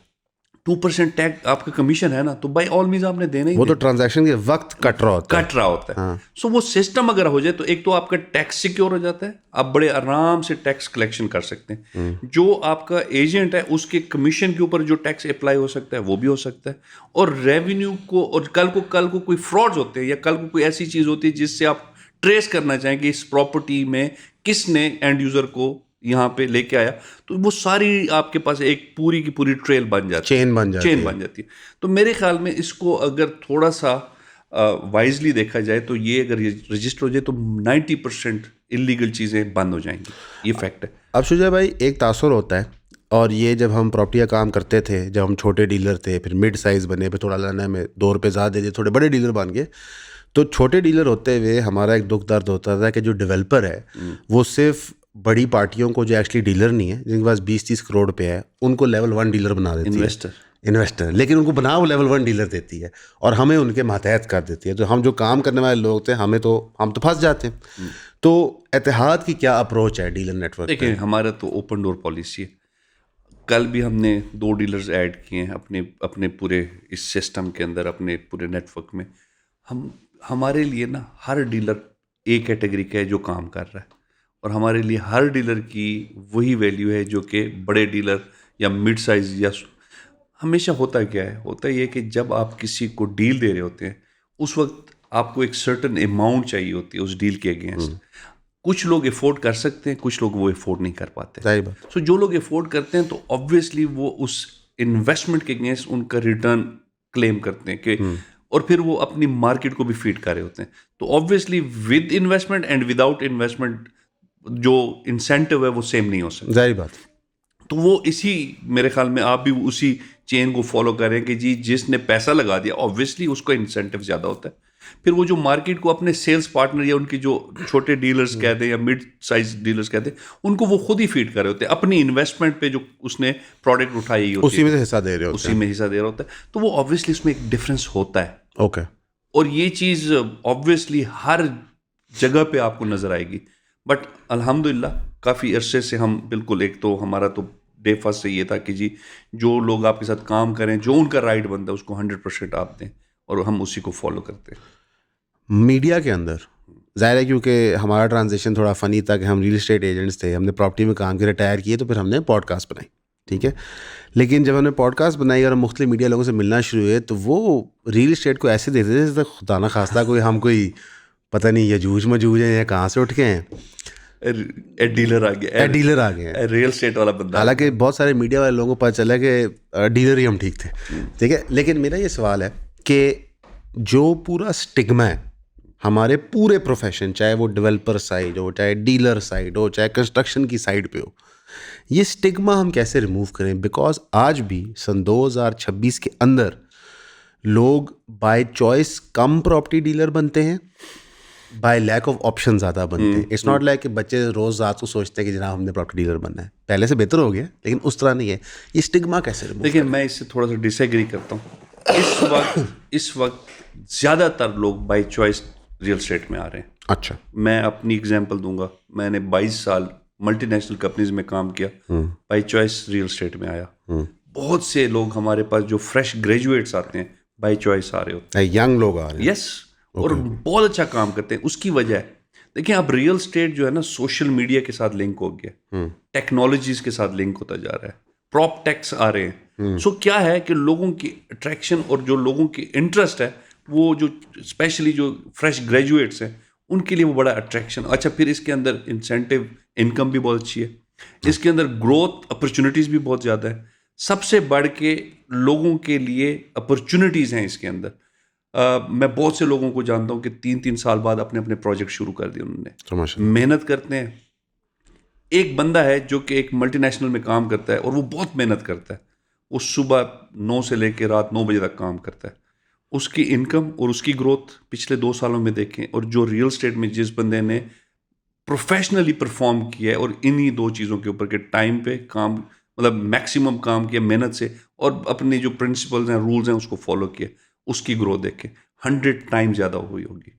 2% टैक्स आपका कमीशन है ना, तो बाय ऑल मीन्स आपने देना ही। वो तो ट्रांजैक्शन के वक्त कट रहा होता है। सो वो सिस्टम अगर हो जाए तो एक तो आपका टैक्स सिक्योर हो जाता है, आप बड़े आराम से टैक्स कलेक्शन कर सकते हैं। जो आपका एजेंट है उसके कमीशन के ऊपर जो टैक्स अप्लाई हो सकता है वो भी हो सकता है, और रेवेन्यू को, और कल को कोई फ्रॉड्स होते हैं या कल को कोई ऐसी चीज़ होती है जिससे आप ट्रेस करना चाहें कि इस प्रॉपर्टी में किसने एंड यूज़र को यहाँ पे लेके आया, तो वो सारी आपके पास एक पूरी की पूरी ट्रेल बन जाती है, चेन बन जाती है। तो मेरे ख्याल में इसको अगर थोड़ा सा वाइजली देखा जाए तो ये अगर रजिस्टर हो जाए तो 90% इलीगल चीज़ें बंद हो जाएंगी। ये फैक्ट है। अब शुजा भाई, एक तासुर होता है, और ये जब हम प्रॉपर्टी का काम करते थे, जब हम छोटे डीलर थे, फिर मिड साइज़ बने, फिर थोड़ा लाना में 2 रुपये ज़्यादा दे दिए, थोड़े बड़े डीलर बन गए, तो छोटे डीलर होते हुए हमारा एक दुख दर्द होता था कि जो डेवलपर है वो सिर्फ बड़ी पार्टियों को, जो एक्चुअली डीलर नहीं है, जिनके पास 20-30 करोड़ रुपए है, उनको लेवल 1 डीलर बना देती है, इन्वेस्टर। लेकिन उनको बना वो लेवल 1 डीलर देती है और हमें उनके मातहत कर देती है। तो हम जो काम करने वाले लोग थे, हम तो फंस जाते हैं। तो एतिहाद की क्या अप्रोच है डीलर नेटवर्क? देखिए, हमारा तो ओपन डोर पॉलिसी है। कल भी हमने 2 डीलर्स ऐड किए हैं अपने पूरे इस सिस्टम के अंदर, अपने पूरे नेटवर्क में। हमारे लिए ना हर डीलर एक कैटेगरी का है जो काम कर रहा है, और हमारे लिए हर डीलर की वही वैल्यू है जो कि बड़े डीलर या मिड साइज या हमेशा होता क्या है, होता ये कि जब आप किसी को डील दे रहे होते हैं उस वक्त आपको एक सर्टेन अमाउंट चाहिए होती है उस डील के अगेंस्ट। कुछ लोग अफोर्ड कर सकते हैं, कुछ लोग वो अफोर्ड नहीं कर पाते। सही बात। सो जो लोग अफोर्ड करते हैं तो ऑब्वियसली वो उस इन्वेस्टमेंट के अगेंस्ट उनका रिटर्न क्लेम करते हैं कि, और फिर वो अपनी मार्केट को भी फीड कर रहे होते हैं। तो obviously with investment and without investment जो इंसेंटिव है वो सेम नहीं हो सकता। जाहिर बात। तो वो इसी मेरे ख्याल में आप भी उसी चेन को फॉलो करें कि जी जिसने पैसा लगा दिया ऑब्वियसली उसको इंसेंटिव ज़्यादा होता है। फिर वो जो मार्केट को अपने सेल्स पार्टनर या उनकी जो छोटे डीलर्स कहते हैं या मिड साइज डीलर्स कहते हैं उनको वो खुद ही फीड कर रहे होते हैं अपनी इन्वेस्टमेंट पे जो उसने प्रोडक्ट उठाई होती उसी में से हिस्सा दे रहे होते उसी में हिस्सा दे रहा होता है। तो वो ऑब्वियसली उसमें एक डिफरेंस होता है। ओके। और ये चीज़ ऑब्वियसली हर जगह पे आपको नज़र आएगी। बट अल्हम्दुलिल्लाह काफ़ी अरसे से हम बिल्कुल, एक तो हमारा तो डे फर्स्ट से ये था कि जी जो लोग आपके साथ काम करें, जो उनका राइट बनता है उसको 100% आप दें, और हम उसी को फॉलो करते हैं। मीडिया के अंदर ज़ाहिर है क्योंकि हमारा ट्रांजिशन थोड़ा फ़नी था कि हम रियल एस्टेट एजेंट्स थे, हमने प्रॉपर्टी में काम के रिटायर किए, तो फिर हमने पॉडकास्ट बनाई, ठीक है। लेकिन जब हमने पॉडकास्ट बनाई और मुख्तलिफ मीडिया लोगों से मिलना शुरू हुए तो वो रियल एस्टेट को ऐसे देते थे जैसे खुदा ना खास्ता कोई हम कोई पता नहीं यजूज मजूज हैं या कहाँ से उठ के हैं, डीलर आ गया, डीलर आ गए हैं, रियल एस्टेट वाला बंदा। हालांकि बहुत सारे मीडिया वाले लोगों को पता चला कि डीलर ही हम ठीक थे, ठीक है। लेकिन मेरा ये सवाल है कि जो पूरा स्टिग्मा है हमारे पूरे प्रोफेशन, चाहे वो डेवलपर साइड हो, चाहे डीलर साइड हो, चाहे कंस्ट्रक्शन की साइड पे हो, ये स्टिग्मा हम कैसे रिमूव करें? बिकॉज आज भी सन 2026 के अंदर लोग by choice come property dealer बनते हैं, बाय लैक ऑफ ऑप्शन ज़्यादा बनते हैं। इट्स नॉट लाइक कि बच्चे रोज़ रात को सोचते हैं कि जनाब हमने प्रॉपर्टी डीलर बनना है, पहले से बेहतर हो गया लेकिन उस तरह नहीं है। ये स्टिग्मा कैसे रिमूव? देखिए मैं इससे थोड़ा सा डिसएग्री करता हूँ। इस वक्त ज़्यादातर लोग बाय चॉइस रियल एस्टेट में आ रहे हैं। अच्छा, मैं अपनी एग्जांपल दूंगा। मैंने 22 साल मल्टीनेशनल कंपनीज में काम किया, बाय चॉइस रियल एस्टेट में आया। बहुत से लोग हमारे पास जो फ्रेश ग्रेजुएट्स आते हैं बाय चॉइस आ रहे होते हैं, यंग लोग आ रहे हैं। यस, और बहुत अच्छा काम करते हैं। उसकी वजह है, देखिए अब रियल एस्टेट जो है ना सोशल मीडिया के साथ लिंक हो गया, टेक्नोलॉजीज के साथ लिंक होता जा रहा है, प्रॉप टैक्स आ रहे हैं। सो क्या है कि लोगों की अट्रैक्शन और जो लोगों की इंटरेस्ट है वो जो स्पेशली जो फ्रेश ग्रेजुएट्स हैं उनके लिए वो बड़ा अट्रैक्शन। अच्छा, फिर इसके अंदर इंसेंटिव इनकम भी बहुत अच्छी है, इसके अंदर ग्रोथ अपॉर्चुनिटीज़ भी बहुत ज़्यादा है। सबसे बढ़ के लोगों के लिए अपॉर्चुनिटीज़ हैं इसके अंदर। मैं बहुत से लोगों को जानता हूँ कि 3-3 साल बाद अपने अपने प्रोजेक्ट शुरू कर दिए उन्होंने, मेहनत करते हैं। एक बंदा है जो कि एक मल्टीनेशनल में काम करता है और वो बहुत मेहनत करता है, वो सुबह 9 से लेकर रात 9 बजे तक काम करता है। उसकी इनकम और उसकी ग्रोथ पिछले 2 सालों में देखें, और जो रियल एस्टेट में जिस बंदे ने प्रोफेशनली परफॉर्म किया है और इन्हीं 2 चीज़ों के ऊपर के टाइम पे काम, मतलब मैक्सिमम काम किया मेहनत से, और अपने जो प्रिंसिपल्स हैं रूल्स हैं उसको फॉलो किया, उसकी ग्रोथ देखें 100 टाइम ज़्यादा हुई होगी।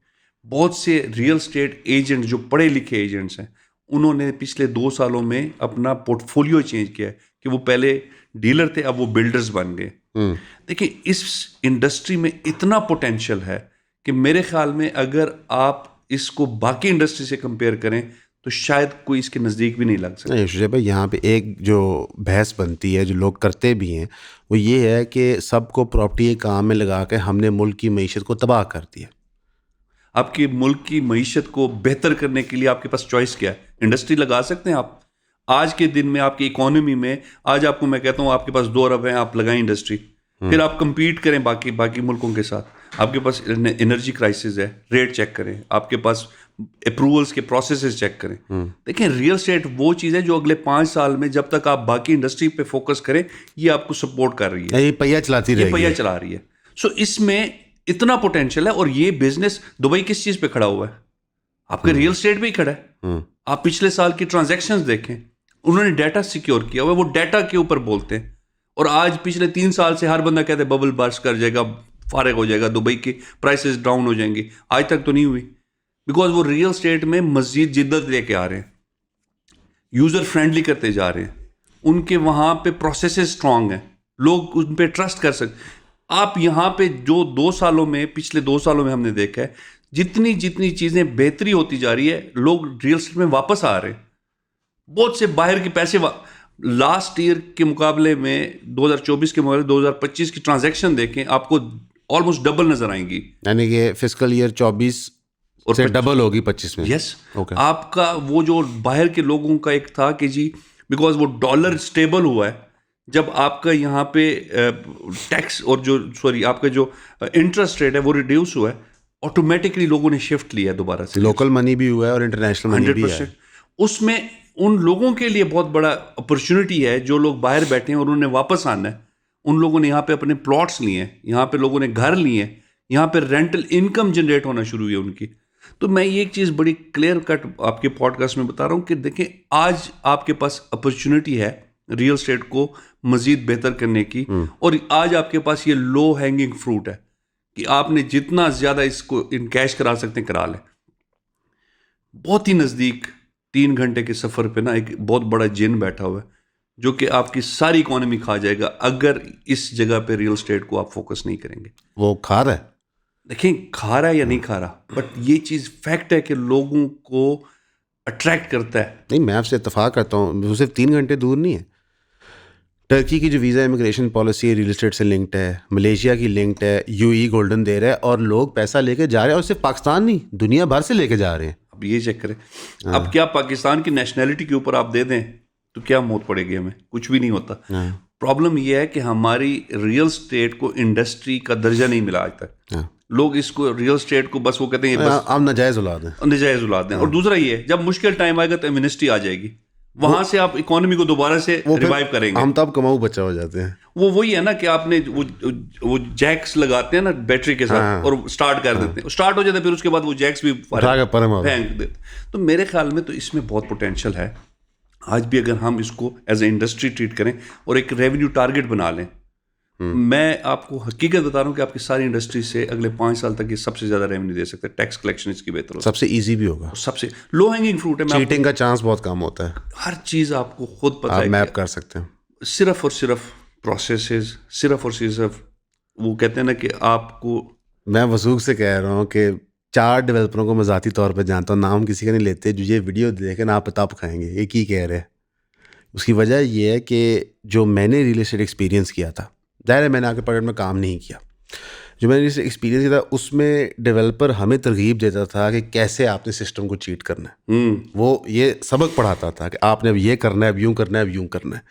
बहुत से रियल एस्टेट एजेंट जो पढ़े लिखे एजेंट्स हैं उन्होंने पिछले 2 सालों में अपना पोर्टफोलियो चेंज किया है कि वो पहले डीलर थे अब वो बिल्डर्स बन गए। देखिए इस इंडस्ट्री में इतना पोटेंशियल है कि मेरे ख्याल में अगर आप इसको बाकी इंडस्ट्री से कंपेयर करें तो शायद कोई इसके नज़दीक भी नहीं लग सकता। नहीं शुजैब भाई, यहाँ पे एक जो बहस बनती है जो लोग करते भी हैं वो ये है कि सबको प्रॉपर्टी के काम में लगा के हमने मुल्क की मईशत को तबाह कर दिया। आपकी मुल्क की मईशत को बेहतर करने के लिए आपके पास चॉइस क्या है? इंडस्ट्री लगा सकते हैं आप। आज के दिन में आपकी इकोनॉमी में आज आपको मैं कहता हूँ आपके पास 2 अरब हैं, आप लगाएं इंडस्ट्री, फिर आप compete करें बाकी मुल्कों के साथ। आपके पास एनर्जी क्राइसिस है, रेट चेक करें, आपके पास अप्रूवल्स के प्रोसेसेस चेक करें। देखिए रियल एस्टेट वो चीज़ है जो अगले 5 साल में जब तक आप बाकी इंडस्ट्री पे फोकस करें ये आपको सपोर्ट कर रही है, ये पहिया चलाती रहेगी, ये पहिया चला रही है। सो इसमें इतना पोटेंशियल है। और ये बिजनेस दुबई किस चीज़ पे खड़ा हुआ है? आपके रियल एस्टेट पे ही खड़ा है। आप पिछले साल की ट्रांजैक्शंस देखें, उन्होंने डाटा सिक्योर किया हुआ है, वो डाटा के ऊपर बोलते हैं। और आज पिछले 3 साल से हर बंदा कहते हैं बबल बर्स्ट कर जाएगा, फारिग हो जाएगा, दुबई की प्राइसेस डाउन हो जाएंगी। आज तक तो नहीं हुई, बिकॉज वो रियल एस्टेट में मजीद जिद्दत लेके आ रहे हैं, यूज़र फ्रेंडली करते जा रहे हैं, उनके वहाँ पे प्रोसेसेस स्ट्रांग हैं, लोग उन पर ट्रस्ट कर सकते। आप यहाँ पे जो 2 सालों में, पिछले 2 सालों में हमने देखा है जितनी चीज़ें बेहतरी होती जा रही है, लोग रियल एस्टेट में वापस आ रहे हैं। बहुत से बाहर के पैसे लास्ट ईयर के मुकाबले में 2024 के मुकाबले 2025 की ट्रांजैक्शन देखें, आपको ऑलमोस्ट डबल नजर आएंगी। यानी कि फिस्कल ईयर 24 और से डबल होगी 25 में। यस, आपका वो जो बाहर के लोगों का एक था कि जी बिकॉज वो डॉलर स्टेबल हुआ है, जब आपका यहाँ पे टैक्स और आपका जो इंटरेस्ट रेट है वो रिड्यूस हुआ है, ऑटोमेटिकली लोगों ने शिफ्ट लिया है दोबारा से। लोकल मनी भी हुआ है और इंटरनेशनल मनी भी है। उसमें उन लोगों के लिए बहुत बड़ा अपॉर्चुनिटी है जो लोग बाहर बैठे हैं और उन्हें वापस आना है। उन लोगों ने यहाँ पे अपने प्लॉट्स लिए हैं, यहाँ पे लोगों ने घर लिए हैं, यहाँ पे रेंटल इनकम जनरेट होना शुरू हुई है उनकी। तो मैं ये एक चीज़ बड़ी क्लियर कट आपके पॉडकास्ट में बता रहा हूँ कि देखें, आज आपके पास अपॉर्चुनिटी है रियल स्टेट को मजीद बेहतर करने की, और आज आपके पास ये लो हैंगिंग फ्रूट है कि आपने जितना ज़्यादा इसको इनकैश करा सकते हैं करा लें। बहुत ही नज़दीक 3 घंटे के सफ़र पे ना एक बहुत बड़ा जिन बैठा हुआ है जो कि आपकी सारी इकोनॉमी खा जाएगा अगर इस जगह पे रियल स्टेट को आप फोकस नहीं करेंगे। वो खा रहा है, देखें खा रहा है या नहीं खा रहा, बट ये चीज़ फैक्ट है कि लोगों को अट्रैक्ट करता है। नहीं मैं आपसे इत्तेफाक करता हूँ, वो सिर्फ 3 घंटे दूर नहीं है। टर्की की जो वीज़ा इमिग्रेशन पॉलिसी है रियल एस्टेट से लिंक्ड है, मलेशिया की लिंक्ड है, यूएई गोल्डन दे रहा है और लोग पैसा लेके जा रहे हैं, और सिर्फ पाकिस्तान नहीं दुनिया भर से लेके जा रहे हैं। अब ये चेक करें, अब क्या पाकिस्तान की नेशनैलिटी के ऊपर आप दे दें तो क्या मौत पड़ेगी हमें? कुछ भी नहीं होता। प्रॉब्लम ये है कि हमारी रियल स्टेट को इंडस्ट्री का दर्जा नहीं मिला आज तक। लोग इसको रियल स्टेट को बस वो कहते हैं बस आप नाजायज़ औलाद हैं, नजायज औलाद हैं। और दूसरा ये है, जब मुश्किल टाइम आएगा तो एमनेस्टी आ जाएगी, वहां से आप इकोनॉमी को दोबारा से रिवाइव करेंगे। हम तब कमाऊ बच्चा हो जाते हैं। वो वही है ना कि आपने वो जैक्स लगाते हैं ना बैटरी के साथ और स्टार्ट कर देते हैं, स्टार्ट हो जाता है, फिर उसके बाद वो जैक्स भी फेंक देते। तो मेरे ख्याल में तो इसमें बहुत पोटेंशियल है। आज भी अगर हम इसको एज ए इंडस्ट्री ट्रीट करें और एक रेवेन्यू टारगेट बना लें, मैं आपको हकीकत बता रहा हूँ कि आपकी सारी इंडस्ट्री से अगले 5 साल तक ये सबसे ज्यादा रेवेन्यू दे सकते हैं। टैक्स कलेक्शन इसकी बेहतर हो, सबसे इजी भी होगा, सबसे लो हैंगिंग फ्रूट है। चीटिंग का चांस बहुत कम होता है, हर चीज आपको खुद पता आप है, मैप कर सकते हैं। सिर्फ और सिर्फ प्रोसेसेस, सिर्फ और सिर्फ वो कहते हैं ना कि आपको, मैं वसूख से कह रहा हूँ कि 4 डेवलपरों को मैं ज़ाती तौर पे जानता हूँ, नाम किसी का नहीं लेते, जो ये वीडियो देखें ना आप तब खाएंगे ये की कह रहे हैं। उसकी वजह ये है कि जो मैंने रियल एस्टेट एक्सपीरियंस किया था, ज़ाहिर है मैंने आगे प्रोजेक्ट में काम नहीं किया, जो मैंने रियल एस्टेट एक्सपीरियंस किया था उसमें डेवलपर हमें तरगीब देता था कि कैसे आपने सिस्टम को चीट करना है। वो ये सबक पढ़ाता था कि आपने अब ये करना है, अब यूँ करना है, अब यूँ करना है।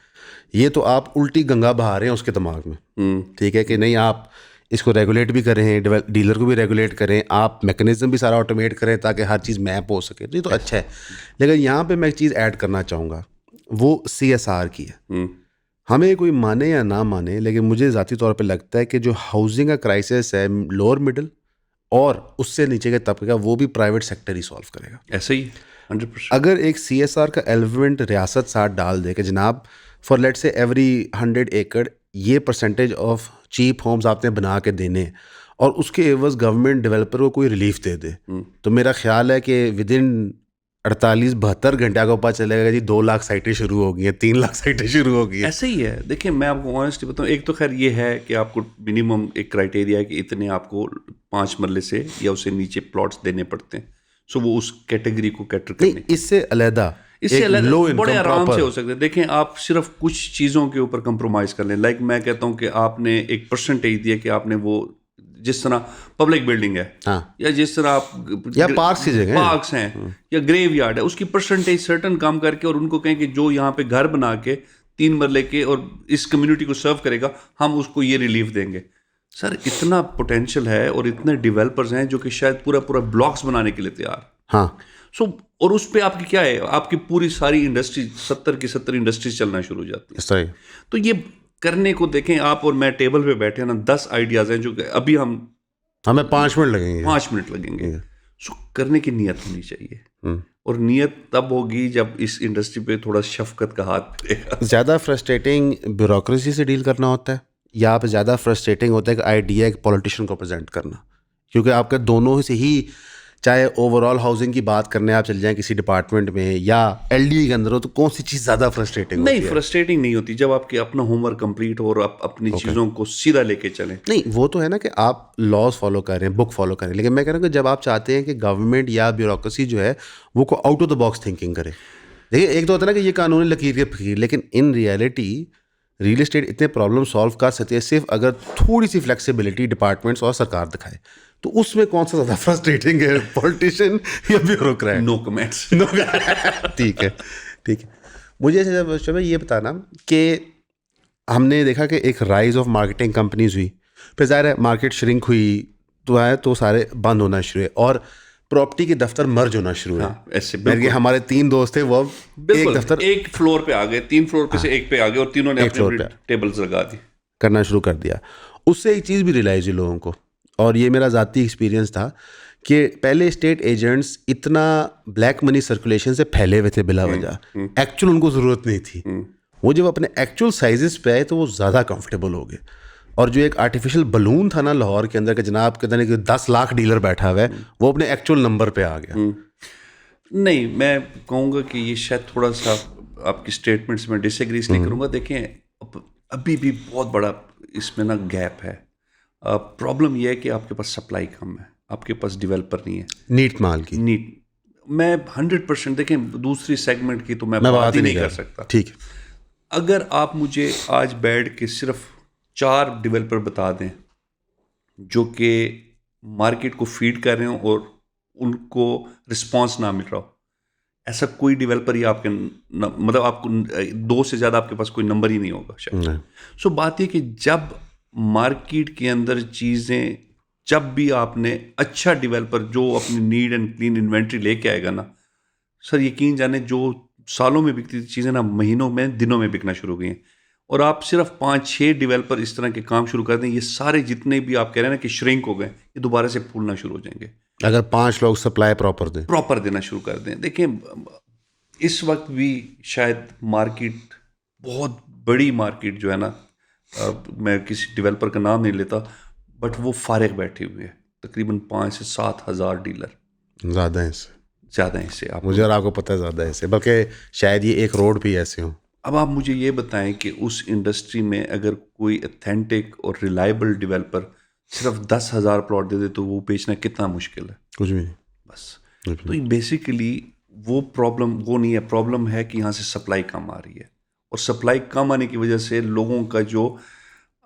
ये तो आप उल्टी गंगा बहा रहे हैं उसके दिमाग में, ठीक है कि नहीं, आप इसको रेगुलेट भी करें, डीलर को भी रेगुलेट करें, आप मैकेनिज्म भी सारा ऑटोमेट करें ताकि हर चीज़ मैप हो सके। तो ये तो अच्छा है, लेकिन यहाँ पे मैं एक चीज़ ऐड करना चाहूँगा, वो CSR की है। हमें कोई माने या ना माने, लेकिन मुझे ज़ाती तौर पे लगता है कि जो हाउसिंग का क्राइसिस है लोअर मिडिल और उससे नीचे के तबके का, वो भी प्राइवेट सेक्टर ही सॉल्व करेगा। ऐसे ही 100%। अगर एक CSR का एलिमेंट रियासत साथ डाल दे कि जनाब फॉर लेट से एवरी 100 एकड़ ये परसेंटेज ऑफ चीप होम्स आपने बना के देने, और उसके एवज गवर्नमेंट डेवलपर को कोई रिलीफ दे दे, तो मेरा ख्याल है कि विद इन 48-72 घंटे आपको पता चलेगा जी 2 लाख साइटें शुरू हो गई हैं, 3 लाख साइटें शुरू हो गई हैं। ऐसे ही है। देखिए मैं आपको ऑनेस्टली बताऊं, एक तो खैर ये है कि आपको मिनिमम एक क्राइटेरिया है कि इतने आपको 5 मरले से या उससे नीचे प्लॉट्स देने पड़ते हैं, सो वो उस कैटेगरी को कैटर करने, इससे अलग बड़े आराम से हो सकते हैं। देखें आप सिर्फ कुछ चीज़ों के ऊपर कंप्रोमाइज़ कर लें। लाइक मैं कहता हूँ कि आपने एक परसेंटेज दिया कि आपने वो जिस तरह पब्लिक बिल्डिंग है, हाँ, या जिस तरह आप या पार्क्स की जगह पार्क्स हैं या ग्रेव यार्ड है, उसकी परसेंटेज सर्टन काम करके और उनको कहें कि जो यहाँ पे घर बना के 3 मरले के और इस कम्युनिटी को सर्व करेगा, हम उसको ये रिलीफ देंगे। सर इतना पोटेंशियल है और इतने डेवलपर्स हैं जो कि शायद पूरा ब्लॉक्स बनाने के लिए तैयार। हाँ, और उस पर आपकी क्या है, आपकी पूरी सारी इंडस्ट्री 70 की 70 इंडस्ट्रीज चलना शुरू हो जाती है। इस तरह तो ये करने को देखें आप और मैं टेबल पे बैठे ना, 10 आइडियाज हैं जो कि अभी हमें 5 मिनट लगेंगे, 5 मिनट लगेंगे। सो करने की नीयत होनी चाहिए, और नीयत तब होगी जब इस इंडस्ट्री पे थोड़ा शफकत का हाथ फिरेगा। ज़्यादा फ्रस्ट्रेटिंग ब्यूरोक्रेसी से डील करना होता है, या आप ज़्यादा फ्रस्ट्रेटिंग होता है कि आइडिया एक पॉलिटिशियन को प्रेजेंट करना, क्योंकि आपके दोनों से ही, चाहे ओवरऑल हाउसिंग की बात करने आप चल जाएं किसी डिपार्टमेंट में या LDA के अंदर हो, तो कौन सी चीज़ ज़्यादा फ्रस्ट्रेटिंग होती है? नहीं, फ्रस्ट्रेटिंग नहीं होती जब आपके अपना होमवर्क कंप्लीट हो और आप अपनी चीज़ों को सीधा लेके चलें। नहीं, वो तो है ना कि आप लॉज फॉलो कर रहे हैं, बुक फॉलो कर रहे हैं, लेकिन मैं कह रहा हूँ कि जब आप चाहते हैं कि गवर्नमेंट या ब्यूरोक्रेसी जो है वो को out of the box thinking करे। देखिए एक तो होता है ना कि ये कानूनी लकीर के फकीर, लेकिन इन रियलिटी रियल एस्टेट इतने प्रॉब्लम सॉल्व कर सकती है सिर्फ अगर थोड़ी सी फ्लेक्सिबिलिटी डिपार्टमेंट्स और सरकार दिखाए। तो उसमें कौन सा ज़्यादा फ्रस्ट्रेटिंग है, पॉलिटिशियन या ब्यूरोक्रेट? No comments. ठीक है। मुझे जब ये बताना कि हमने देखा कि एक राइज ऑफ मार्केटिंग कंपनीज हुई, फिर ज़ाहिर है मार्केट श्रिंक हुई, तो सारे बंद होना शुरू हुए, और प्रॉपर्टी के दफ्तर मर्ज होना शुरू है। हाँ, ऐसे बल्कि हमारे 3 दोस्त थे, वो अब एक बिल्कुल दफ्तर एक फ्लोर पे आ गए, 3 फ्लोर पे से एक पे आ गए और तीनों ने फ्लोर अपने टेबल्स लगा दी। करना शुरू कर दिया। उससे एक चीज़ भी रियलाइज हुई लोगों को, और ये मेरा ज़ाती एक्सपीरियंस था कि पहले स्टेट एजेंट्स इतना ब्लैक मनी सर्कुलेशन से फैले हुए थे बिला वजह, एक्चुअल उनको ज़रूरत नहीं थी। वो जब अपने एक्चुअल साइजेस पे आए तो वो ज़्यादा कंफर्टेबल हो गए। और जो एक आर्टिफिशियल बलून था ना लाहौर के अंदर, के जनाब कहते हैं कि 10 लाख डीलर बैठा हुआ है, वो अपने एक्चुअल नंबर पे आ गया। नहीं, मैं कहूँगा कि ये शायद थोड़ा सा आपकी स्टेटमेंट्स में डिसएग्री इसलिए करूँगा। देखें, अभी भी बहुत बड़ा इसमें ना गैप है। प्रॉब्लम ये है कि आपके पास सप्लाई कम है, आपके पास डेवलपर नहीं है नीट माल की नीट। मैं 100% देखें, दूसरी सेगमेंट की तो मैं बात ही नहीं कर सकता। ठीक है, अगर आप मुझे आज बैठ के सिर्फ 4 डेवलपर बता दें जो कि मार्केट को फीड कर रहे हो और उनको रिस्पांस ना मिल रहा हो, ऐसा कोई डेवलपर ही आपके मतलब आपको 2 से ज़्यादा आपके पास कोई नंबर ही नहीं होगा शायद। सो बात ये कि जब मार्केट के अंदर चीज़ें, जब भी आपने अच्छा डेवलपर जो अपनी नीड एंड क्लीन इन्वेंट्री लेके आएगा ना, सर यकीन जाने जो सालों में बिकती थी चीज़ें ना महीनों में, दिनों में बिकना शुरू हो गई हैं। और आप सिर्फ 5-6 डेवलपर इस तरह के काम शुरू कर दें, ये सारे जितने भी आप कह रहे हैं ना कि श्रिंक हो गए, ये दोबारा से फूलना शुरू हो जाएंगे अगर 5 लोग सप्लाई प्रॉपर देना शुरू कर दें। देखिए, इस वक्त भी शायद मार्केट, बहुत बड़ी मार्केट जो है ना, मैं किसी डेवलपर का नाम नहीं लेता, बट वो फारिग बैठे हुए हैं, तकरीबन 5 से 7 हज़ार डीलर ज़्यादा है इससे, ज़्यादा है इससे। आप मुझे और आपको पता है ज़्यादा है इससे, बल्कि शायद ये एक रोड भी ऐसे हो। अब आप मुझे ये बताएं कि उस इंडस्ट्री में अगर कोई ऑथेंटिक और रिलायबल डेवलपर सिर्फ 10,000 प्लॉट दे दे तो वो बेचना कितना मुश्किल है। कुछ भी नहीं बस। तो ये बेसिकली वो प्रॉब्लम वो नहीं है, प्रॉब्लम है कि यहाँ से सप्लाई कम आ रही है, और सप्लाई कम आने की वजह से लोगों का जो,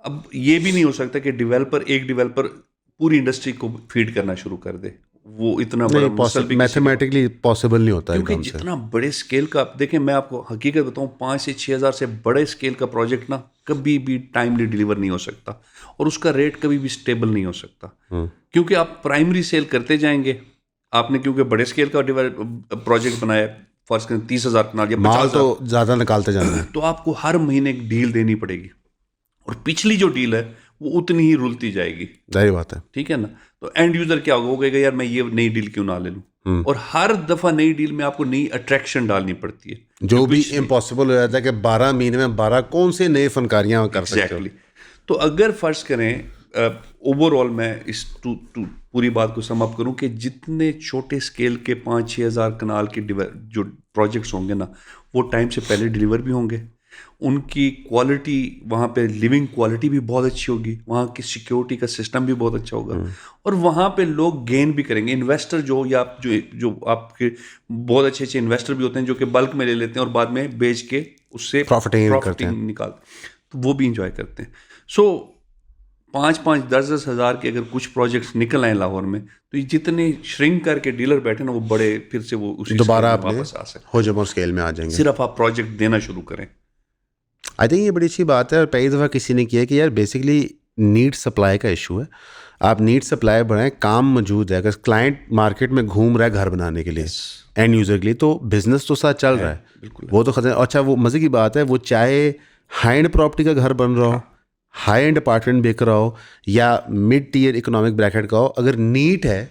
अब ये भी नहीं हो सकता कि एक डेवलपर पूरी इंडस्ट्री को फीड करना शुरू कर दे। वो इतना बड़ा मसल भी मैथमेटिकली पॉसिबल नहीं होता, क्योंकि जितना बड़े स्केल का, आप देखें, मैं आपको हकीकत बताऊं, 5 से 6 हज़ार से बड़े स्केल का प्रोजेक्ट ना कभी भी टाइमली डिलीवर नहीं हो सकता, और उसका रेट कभी भी स्टेबल नहीं हो सकता, क्योंकि आप प्राइमरी सेल करते जाएंगे। आपने क्योंकि बड़े स्केल का प्रोजेक्ट बनाया, फर्ज करें 30,000 कनाल या 50,000, तो ज़्यादा निकालते जाना है, तो आपको हर महीने एक डील देनी पड़ेगी, और पिछली जो डील है वो उतनी ही रुलती जाएगी। जाहिर बात है, ठीक है ना। तो एंड यूजर क्या होगा, वो कहेगा यार मैं ये नई डील क्यों ना ले लूं, और हर दफा नई डील में आपको नई अट्रैक्शन डालनी पड़ती है, जो भी इम्पॉसिबल हो जाता है कि 12 महीने में 12 कौन से नए फनकारियां कर सकते हो। तो अगर फर्ज करें ओवरऑल मैं इस पूरी बात को सम अप करूं कि जितने छोटे स्केल के 5-6 हज़ार कनाल के जो प्रोजेक्ट्स होंगे ना, वो टाइम से पहले डिलीवर भी होंगे, उनकी क्वालिटी, वहाँ पे लिविंग क्वालिटी भी बहुत अच्छी होगी, वहाँ की सिक्योरिटी का सिस्टम भी बहुत अच्छा होगा, और वहाँ पे लोग गेन भी करेंगे। इन्वेस्टर जो आपके बहुत अच्छे अच्छे इन्वेस्टर भी होते हैं जो कि बल्क में ले लेते हैं और बाद में बेच के उससे प्रॉफिट निकालते, तो वो भी इंजॉय करते हैं। सो 5-5, 10-10 हज़ार के अगर कुछ प्रोजेक्ट्स निकल आए लाहौर में, तो ये जितने श्रिंक करके डीलर बैठे ना, वो बड़े फिर से वो उसी दोबारा वापस आ सकते, हो जब स्केल में आ जाएंगे, सिर्फ आप प्रोजेक्ट देना शुरू करें। आई थिंक ये बड़ी अच्छी बात है, और कई दफ़ा किसी ने किया कि यार बेसिकली नीड सप्लाई का इशू है। आप नीड सप्लाई बढ़ाएं, काम मौजूद है, अगर क्लाइंट मार्केट में घूम रहा है घर बनाने के लिए, एंड यूज़र के लिए, तो बिजनेस तो साथ चल रहा है, वो तो खतरे। अच्छा, वो मज़े की बात है, वो चाहे हाई एंड प्रॉपर्टी का घर बन रहा हो, हाई एंड अपार्टमेंट बिक रहा हो, या मिड टीयर इकोनॉमिक ब्रैकेट का हो, अगर नीट है,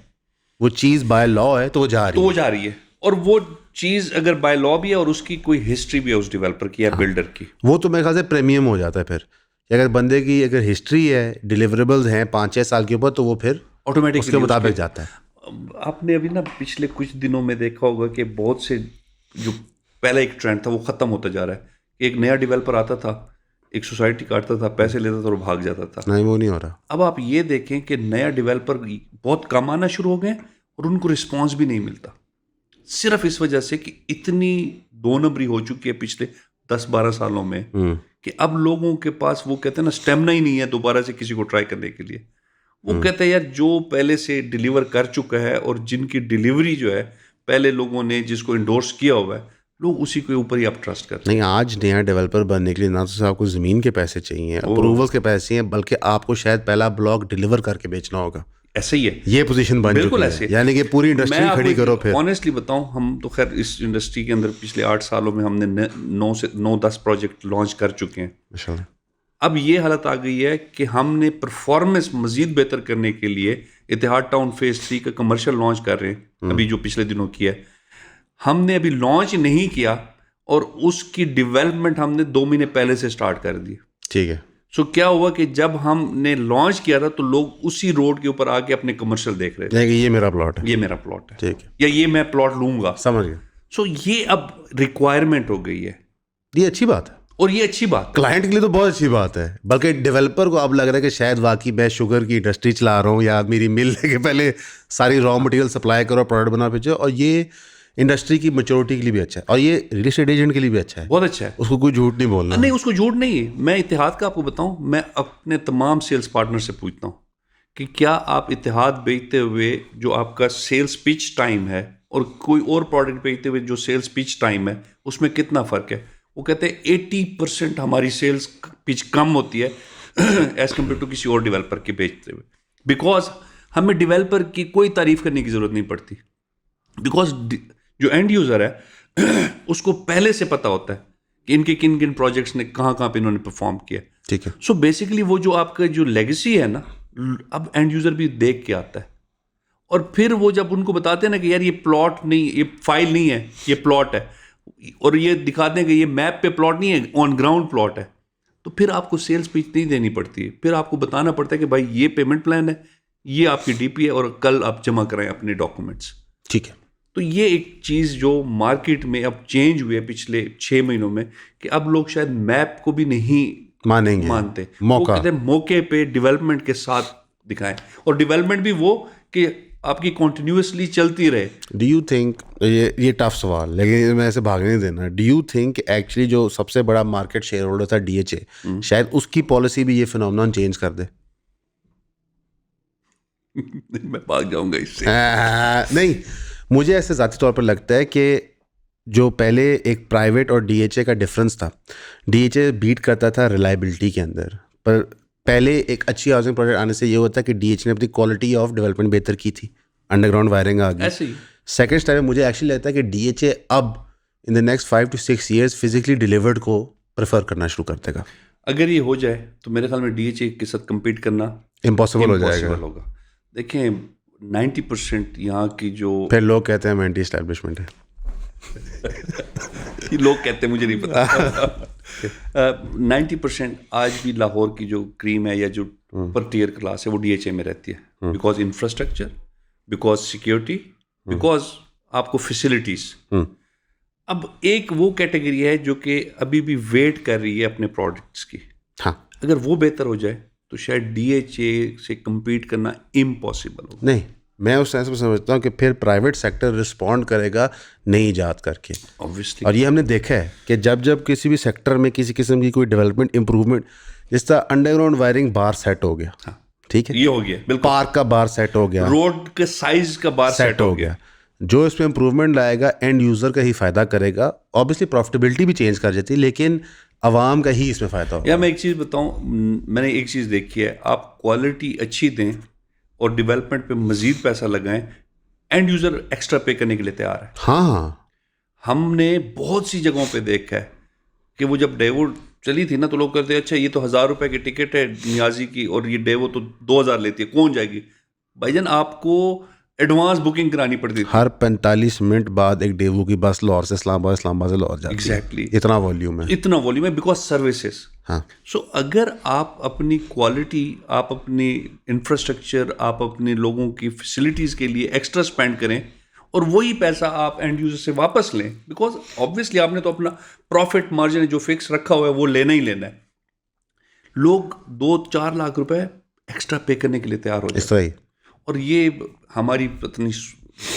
वो चीज़ बाय लॉ है, तो वो जा रही है। और वो चीज़ अगर बाय लॉ भी है और उसकी कोई हिस्ट्री भी है उस डेवलपर की या बिल्डर की, वो तो मेरे ख्याल से प्रीमियम हो जाता है फिर। अगर बंदे की अगर हिस्ट्री है, डिलीवरेबल्स हैं 5-6 साल के ऊपर, तो वो फिर ऑटोमेटिक उसके मुताबिक जाता है। आपने अभी ना पिछले कुछ दिनों में देखा होगा कि बहुत से, जो पहले एक ट्रेंड था वो ख़त्म होता जा रहा है। एक नया डेवलपर आता था, एक सोसाइटी काटता था, पैसे लेता था और भाग जाता था। नहीं, वो नहीं हो रहा। अब आप ये देखें कि नया डेवलपर बहुत कम आना शुरू हो गए और उनको रिस्पॉन्स भी नहीं मिलता, सिर्फ इस वजह से कि इतनी 2 नंबरी हो चुकी है पिछले 10-12 सालों में कि अब लोगों के पास, वो कहते हैं ना, स्टेमिना ही नहीं है दोबारा से किसी को ट्राई करने के लिए। वो कहते हैं यार जो पहले से डिलीवर कर चुका है और जिनकी डिलीवरी जो है पहले लोगों ने जिसको इंडोर्स किया हुआ है, लोग उसी के ऊपर ही आप ट्रस्ट करते हैं। नहीं, आज नया डेवलपर बनने के लिए ना तो आपको ज़मीन के पैसे चाहिए, अप्रूवल्स के पैसे चाहिए, बल्कि आपको शायद पहला ब्लॉक डिलीवर करके बेचना होगा। ऐसा ही है, ये पोजीशन बन बिल्कुल चुकी ऐसे है, यानी कि पूरी मैं इंडस्ट्री आपको खड़ी करो फिर। ऑनेस्टली बताऊं, हम तो खैर इस इंडस्ट्री के अंदर पिछले 8 सालों में हमने 9 से 10 प्रोजेक्ट लॉन्च कर चुके हैं। माशाल्लाह। अब ये हालत आ गई है कि हमने परफॉर्मेंस मजीद बेहतर करने के लिए इतिहाद टाउन फेज 3 का कमर्शियल लॉन्च कर रहे हैं, अभी जो पिछले दिनों किया है। हमने अभी लॉन्च नहीं किया और उसकी डेवलपमेंट हमने 2 महीने पहले से स्टार्ट कर दी। ठीक है। सो क्या हुआ कि जब हमने लॉन्च किया था तो लोग उसी रोड के ऊपर आके अपने कमर्शियल देख रहे थे, यानी कि ये मेरा प्लॉट है। ये मेरा प्लॉट है ठीक है, या ये मैं प्लॉट लूंगा। समझ गया। सो ये अब रिक्वायरमेंट हो गई है ये अच्छी बात है, और ये अच्छी बात है। क्लाइंट के लिए तो बहुत अच्छी बात है। बल्कि डेवलपर को अब लग रहा है कि शायद वाकई मैं शुगर की इंडस्ट्री चला रहा हूँ, या मेरी मिल के पहले सारी रॉ मटेरियल सप्लाई करो, प्रोडक्ट बना भेजो, और ये इंडस्ट्री की मैच्योरिटी के लिए भी अच्छा है, और ये रियल एस्टेट एजेंट के लिए भी अच्छा है। बहुत अच्छा है, उसको कोई झूठ नहीं बोलना। नहीं उसको झूठ नहीं है। मैं इतिहाद का आपको बताऊं, मैं अपने तमाम सेल्स पार्टनर से पूछता हूं कि क्या आप इतिहाद बेचते हुए जो आपका सेल्स पिच टाइम है और कोई और प्रोडक्ट बेचते हुए जो सेल्स पिच टाइम है उसमें कितना फ़र्क है। वो कहते हैं 80% हमारी सेल्स पिच कम होती है एज़ कम्पेयर टू किसी और डेवलपर के बेचते हुए, बिकॉज हमें डेवलपर की कोई तारीफ करने की ज़रूरत नहीं पड़ती, बिकॉज जो एंड यूज़र है उसको पहले से पता होता है कि इनके किन किन प्रोजेक्ट्स ने कहाँ कहाँ पे इन्होंने परफॉर्म किया। ठीक है। सो बेसिकली वो जो आपका जो लेगेसी है ना, अब एंड यूज़र भी देख के आता है, और फिर वो जब उनको बताते हैं ना कि यार ये प्लॉट नहीं, ये फाइल नहीं है, ये प्लॉट है, और ये दिखाते हैं कि ये मैप पे प्लॉट नहीं है, ऑन ग्राउंड प्लॉट है, तो फिर आपको सेल्स पिच नहीं देनी पड़ती है। फिर आपको बताना पड़ता है कि भाई ये पेमेंट प्लान है, ये आपकी डीपी है, और कल आप जमा कराएं अपने डॉक्यूमेंट्स। ठीक है। तो ये एक चीज़ जो मार्केट में अब चेंज हुई है पिछले 6 महीनों में, कि अब लोग शायद मैप को भी नहीं मानते। वो कहते हैं मौके पे डेवलपमेंट के साथ दिखाएं, और डेवलपमेंट भी वो कि आपकी कॉन्टिन्यूसली चलती रहे। डू यू थिंक, ये टफ सवाल, लेकिन मैं ऐसे भागने नहीं देना, डू यू थिंक एक्चुअली जो सबसे बड़ा मार्केट शेयर होल्डर था DHA, शायद उसकी पॉलिसी भी ये फिनोमेनन चेंज कर दे? मैं भाग जाऊंगा इससे। नहीं, मुझे ऐसे ज़ाती तौर पर लगता है कि जो पहले एक प्राइवेट और DHA का डिफरेंस था, DHA बीट करता था रिलायबिलिटी के अंदर, पर पहले एक अच्छी हाउसिंग प्रोजेक्ट आने से ये होता है कि DHA ने अपनी क्वालिटी ऑफ डेवलपमेंट बेहतर की थी, अंडरग्राउंड वायरिंग आ गई। ऐसे ही सेकेंड स्टेप में मुझे एक्चुअली लगता है कि DHA अब in the next 5 to 6 years physically delivered को प्रेफर करना शुरू कर देगा। अगर ये हो जाए तो मेरे ख्याल में DHA के साथ compete करना इम्पॉसिबल हो जाएगा। impossible होगा। देखें 90% यहाँ की जो फिर लोग कहते हैं हम एंटी एस्टैब्लिशमेंट है। ये लोग कहते हैं, मुझे नहीं पता। 90% आज भी लाहौर की जो क्रीम है या जो पर टीयर क्लास है वो DHA में रहती है, because infrastructure, because security, because आपको फैसिलिटीज। अब एक वो कैटेगरी है जो कि अभी भी वेट कर रही है अपने प्रोडक्ट्स की। हाँ, अगर वो बेहतर हो जाए तो शायद DHA से compete करना इम्पॉसिबल होगा। नहीं, मैं उस सेंस में समझता हूँ कि फिर प्राइवेट सेक्टर रिस्पॉन्ड करेगा नई ईजाद करके। ऑब्वियसली, और ये हमने देखा है कि जब किसी भी सेक्टर में किसी किस्म की कोई डेवलपमेंट इंप्रूवमेंट, जिस तरह अंडरग्राउंड वायरिंग बार सेट हो गया, हाँ, ठीक है, ये हो गया, बिल्कुल पार्क का बार सेट हो गया, रोड के साइज का बार सेट हो गया, जो इसमें इंप्रूवमेंट लाएगा एंड यूज़र का ही फ़ायदा करेगा। ऑब्वियसली प्रॉफिटेबिलिटी भी चेंज कर जाती है, लेकिन आवाम का ही इसमें फ़ायदा होगा। या मैं एक चीज़ बताऊं, मैंने एक चीज़ देखी है, आप क्वालिटी अच्छी दें और डेवलपमेंट पे मज़ीद पैसा लगाएं, एंड यूज़र एक्स्ट्रा पे करने के लिए तैयार है। हाँ, हमने बहुत सी जगहों पे देखा है कि वो जब डेवो चली थी ना, तो लोग कहते हैं अच्छा ये तो 1000 रुपए की टिकट है नियाजी की और ये डेवो तो 2000 लेती है, कौन जाएगी? भाईजान आपको एडवांस बुकिंग करानी पड़ती थी। हर 45 मिनट बाद एक डेवो की बस लाहौर से इस्लामाबाद, इस्लामाबाद से लाहौर जाती है। एग्जैक्टली, इतना वॉल्यूम है, इतना वॉल्यूम है, बिकॉज सर्विसेज। हाँ, सो अगर आप अपनी क्वालिटी, आप अपनी इंफ्रास्ट्रक्चर, आप अपने लोगों की फैसिलिटीज़ के लिए एक्स्ट्रा स्पेंड करें और वही पैसा आप एंड यूजर से वापस लें, बिकॉज ऑब्वियसली आपने तो अपना प्रॉफिट मार्जिन जो फिक्स रखा हुआ है वो लेना ही लेना है। लोग 2-4 लाख रुपए एक्स्ट्रा पे करने के लिए तैयार हो जाते हैं। इस तरह ही। और ये हमारी पत्नी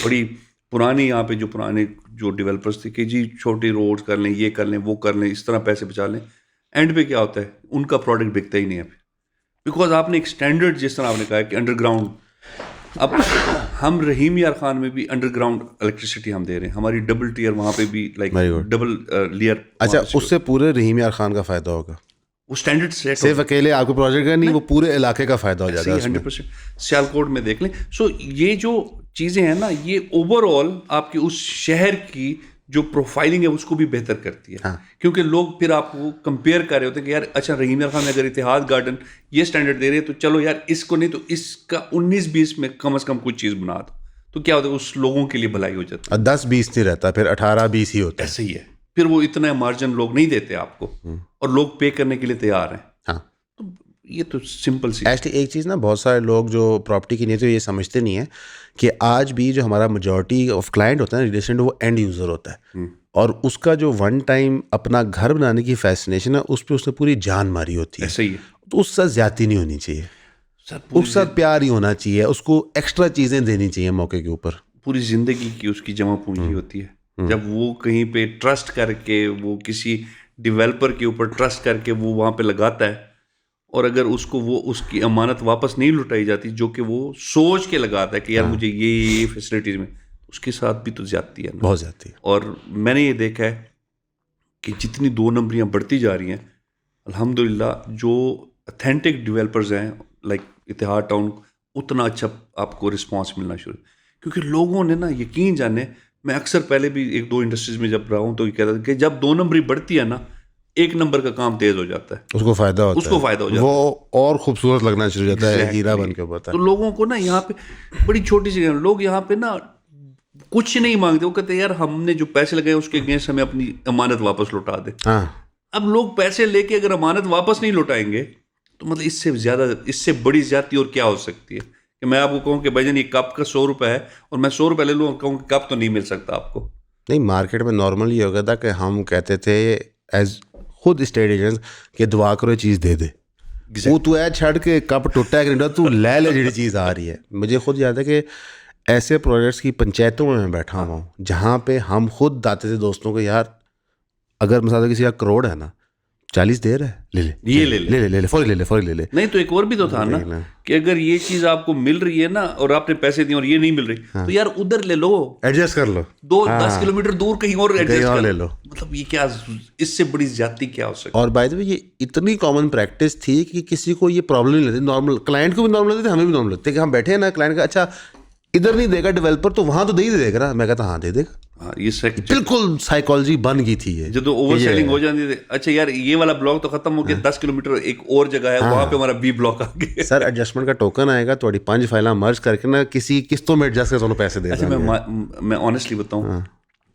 बड़ी पुरानी, यहाँ पे जो पुराने जो डेवलपर्स थे कि जी छोटी रोड्स कर लें, ये कर लें, वो कर लें, इस तरह पैसे बचा लें, एंड पे क्या होता है, उनका प्रोडक्ट बिकता ही नहीं है, बिकॉज आपने एक स्टैंडर्ड, जिस तरह आपने कहा कि अंडरग्राउंड, अब हम रहीम यार खान में भी अंडरग्राउंड इलेक्ट्रिसिटी हम दे रहे हैं, हमारी डबल टीयर वहाँ पे भी लाइक डबल लेयर। अच्छा, उससे पूरे रहीम यार खान का फ़ायदा होगा। वो स्टैंडर्ड सेट सिर्फ अकेले आपके प्रोजेक्ट का नहीं, वो पूरे इलाके का फायदा हो जाता है उसमें। 100% सियालकोट में देख लें। सो ये जो चीज़ें हैं ना, ये ओवरऑल आपकी उस शहर की जो प्रोफाइलिंग है उसको भी बेहतर करती है। क्योंकि लोग फिर आपको कंपेयर कर रहे होते हैं कि यार अच्छा रहीम यार खान अगर इतिहाद गार्डन ये स्टैंडर्ड दे रहे हैं तो चलो यार इसको नहीं तो इसका 19-20 में कम से कम कुछ चीज़ बना दो, तो क्या होता है उस लोगों के लिए भलाई हो जाती है। 10-20 नहीं रहता, फिर 18-20 ही होता है। ऐसे ही है, फिर वो इतना मार्जिन लोग नहीं देते आपको और लोग पे करने के लिए तैयार हैं। हाँ, तो ये तो सिंपल सी एक्चुअली एक चीज़ ना, बहुत सारे लोग जो प्रॉपर्टी की नहीं तो ये समझते नहीं है कि आज भी जो हमारा मेजॉरिटी ऑफ क्लाइंट होता है ना रिलेशन, वो एंड यूज़र होता है, और उसका जो वन टाइम अपना घर बनाने की फैसिनेशन है उस पर उसने पूरी जान मारी होती है। ऐसे ही है तो उससे ज्यादती नहीं होनी चाहिए, सर, उसके साथ प्यार ही होना चाहिए, उसको एक्स्ट्रा चीज़ें देनी चाहिए मौके के ऊपर। पूरी जिंदगी की उसकी जमा पूंजी होती है। जब वो कहीं पे ट्रस्ट करके वो किसी डेवलपर के ऊपर ट्रस्ट करके वो वहाँ पे लगाता है, और अगर उसको वो उसकी अमानत वापस नहीं लुटाई जाती जो कि वो सोच के लगाता है कि यार मुझे ये फैसिलिटीज में, उसके साथ भी तो ज्यादती है ना, बहुत ज्यादती है। और मैंने ये देखा है कि जितनी 2 नंबरियाँ बढ़ती जा रही हैं, अल्हम्दुलिल्लाह जो अथेंटिक डेवलपर्स हैं लाइक इतिहाद टाउन, उतना अच्छा आपको रिस्पांस मिलना शुरू, क्योंकि लोगों ने ना यकीन जाने, मैं अक्सर पहले भी 1-2 इंडस्ट्रीज में जब रहा हूँ तो ये कहता था कि जब 2 नंबरी बढ़ती है ना, 1 नंबर का काम तेज हो जाता है, उसको फायदा होता है, उसको फायदा हो जाता है, वो और खूबसूरत लगना शुरू हो जाता है, हीरा बन के ऊपर। तो लोगों को ना यहाँ पे बड़ी छोटी सी लोग यहाँ पे ना कुछ नहीं मांगते, वो कहते हैं यार हमने जो पैसे लगाए उसके अगेंस्ट हमें अपनी अमानत वापस लौटा दे। हाँ, अब लोग पैसे लेके अगर अमानत वापस नहीं लौटाएंगे तो मतलब इससे ज्यादा, इससे बड़ी ज्यादती और क्या हो सकती है कि मैं आपको कहूँ कि भाईजान ये कप का 100 रुपये है और मैं 100 रुपये ले लूँ और कहूँ कि कप तो नहीं मिल सकता आपको। नहीं, मार्केट में नॉर्मल ये हो गया था कि हम कहते थे एज खुद स्टेट एजेंट्स कि दुआ करो ये चीज़ दे दे, वो तू है छड़ के कप टुटा है कि तू ले ले जी चीज़ आ रही है। मुझे खुद याद है कि ऐसे प्रोजेक्ट्स की पंचायतों में मैं बैठा हुआ हूँ जहाँ पे हम खुद दाते थे दोस्तों को, यार अगर मिसाल किसी का करोड़ है ना, 40 दे रहा है, ले ले ये ले ले फौरी ले ले। नहीं तो एक और भी तो था ना कि अगर ये चीज आपको मिल रही है ना और आपने पैसे दिए और ये नहीं मिल रही, तो यार उधर ले लो, एडजस्ट कर लो, 10 किलोमीटर दूर कहीं और एडजस्ट कर ले लो। मतलब ये क्या, इससे बड़ी ज्यादती क्या हो सकती है। और बाय द वे ये इतनी कॉमन प्रैक्टिस थी कि किसी को ये प्रॉब्लम नहीं लगती, नॉर्मल क्लाइंट को भी नॉर्मल लगती थी, हमें भी नॉर्मल लगती है कि हम बैठे हैं ना, क्लाइंट का अच्छा इधर नहीं देगा डेवलपर तो वहां तो दे ही देगा ना, मैं कहता हाँ दे देगा। हाँ, ये बिल्कुल साइकोलॉजी बन गई थी ये, जो तो ओवर सेलिंग हो जाती थी। अच्छा यार ये वाला ब्लॉक तो खत्म हो गया, 10 किलोमीटर एक और जगह है, वहां पे हमारा बी ब्लॉक आ गया। सर एडजस्टमेंट का टोकन आएगा, थोड़ी 5 फाइलें मर्ज करके ना किसी किस्तों में एडजस्ट कर दोनों पैसे दे। अच्छा मैं ऑनेस्टली बताऊं,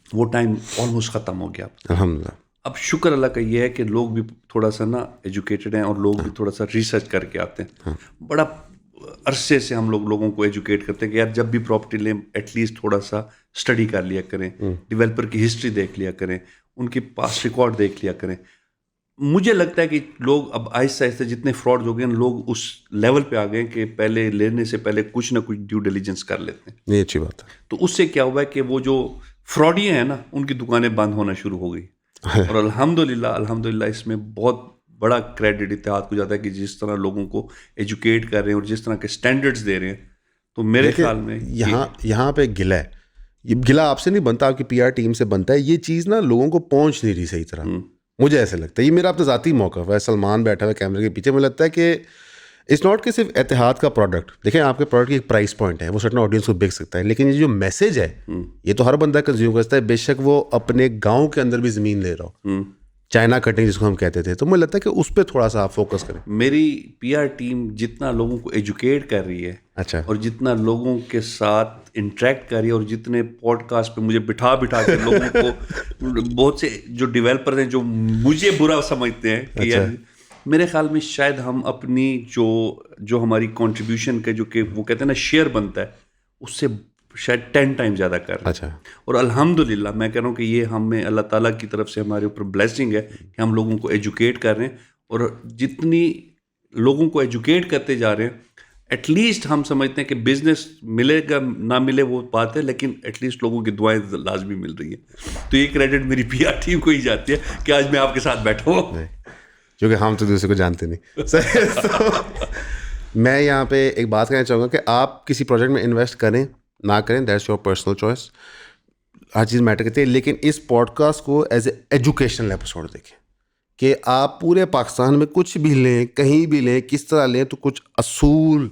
वो टाइम ऑलमोस्ट खत्म हो गया अल्हम्दुलिल्लाह। अब शुक्र अल्लाह का ये है कि लोग भी थोड़ा सा ना एजुकेटेड हैं और लोग भी थोड़ा सा रिसर्च करके आते हैं। बड़ा अरसे से हम लोगों को एजुकेट करते हैं कि यार जब भी प्रॉपर्टी लें एटलीस्ट थोड़ा सा स्टडी कर लिया करें, डेवलपर की हिस्ट्री देख लिया करें, उनके पास रिकॉर्ड देख लिया करें। मुझे लगता है कि लोग अब आहिस्ता आहिस्ता जितने फ्रॉड हो गए, लोग उस लेवल पे आ गए कि पहले लेने से पहले कुछ ना कुछ ड्यू डिलीजेंस कर लेते हैं। ये अच्छी बात है। तो उससे क्या हुआ है कि वो जो फ्रॉडियाँ हैं ना, उनकी दुकानें बंद होना शुरू हो गई। और अल्हम्दुलिल्लाह इसमें बहुत बड़ा क्रेडिट इत्तेहाद को जाता है कि जिस तरह लोगों को एजुकेट कर रहे हैं और जिस तरह के स्टैंडर्ड्स दे रहे हैं। तो मेरे ख्याल में यहाँ पे गिला है, ये गिला आपसे नहीं बनता, आपकी पीआर टीम से बनता है। ये चीज़ ना लोगों को पहुंच नहीं रही सही तरह, मुझे ऐसे लगता है। ये मेरा अपना ज़ाती मौक़िफ़ है, सलमान बैठा हुआ कैमरे के पीछे, मुझे लगता है कि इट्स नॉट कि सिर्फ एतिहाद का प्रोडक्ट देखें, आपके प्रोडक्ट की एक प्राइस पॉइंट है, वो सर्टेन ऑडियंस को बिक सकता है, लेकिन ये जो मैसेज है ये तो हर बंदा कंज्यूम करता है, बेशक वो अपने गाँव के अंदर भी ज़मीन ले रहा हो, चाइना कटिंग जिसको हम कहते थे। तो मुझे लगता है कि उस पर थोड़ा सा आप फोकस करें। मेरी पीआर टीम जितना लोगों को एजुकेट कर रही है, अच्छा, और जितना लोगों के साथ इंटरेक्ट कर रही है, और जितने पॉडकास्ट पे मुझे बिठा के लोगों को बहुत से जो डेवलपर हैं जो मुझे बुरा समझते हैं कि यार, मेरे ख्याल में शायद हम अपनी जो हमारी कंट्रीब्यूशन के जो कि वो कहते हैं ना शेयर बनता है, उससे शायद 10 टाइम ज़्यादा कर रहे हैं। अच्छा, और अल्हम्दुलिल्लाह मैं कह रहा हूँ कि ये हमें अल्लाह ताला की तरफ से हमारे ऊपर ब्लेसिंग है कि हम लोगों को एजुकेट कर रहे हैं, और जितनी लोगों को एजुकेट करते जा रहे हैं, एटलीस्ट हम समझते हैं कि बिजनेस मिलेगा ना मिले वो बात है, लेकिन एटलीस्ट लोगों की दुआएं लाजमी मिल रही है। तो ये क्रेडिट मेरी पीआर टीम को ही जाती है कि आज मैं आपके साथ बैठा हूँ, क्योंकि हम तो दूसरे को जानते नहीं। तो मैं यहाँ पे एक बात कहना चाहूँगा कि आप किसी प्रोजेक्ट में इन्वेस्ट करें ना करें, that's your personal choice, her cheese matter करती है। लेकिन इस पॉडकास्ट को एज ए एजुकेशनल एपिसोड देखें कि आप पूरे पाकिस्तान में कुछ भी लें, कहीं भी लें, किस तरह लें, तो कुछ असूल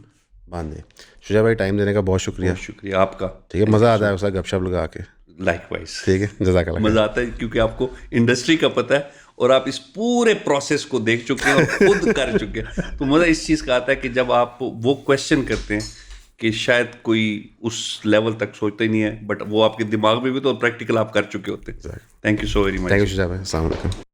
बांधें। शुजा भाई, टाइम देने का बहुत शुक्रिया। शुक्रिया आपका। ठीक है, मज़ा आता है उसका गपशप लगा के। लाइकवाइज। ठीक है, जज़ाकल्लाह। मज़ा आता है क्योंकि आपको इंडस्ट्री का पता है और आप इस पूरे प्रोसेस को देख चुके हैं और खुद कर चुके हैं। तो मज़ा इस चीज़ का आता है कि जब आप वो क्वेश्चन करते हैं कि शायद कोई उस लेवल तक सोचता ही नहीं है, बट वो आपके दिमाग में भी तो प्रैक्टिकल आप कर चुके होते हैं। Thank you so very much. Thank you Shuja भाई, अस्सलाम वालेकुम।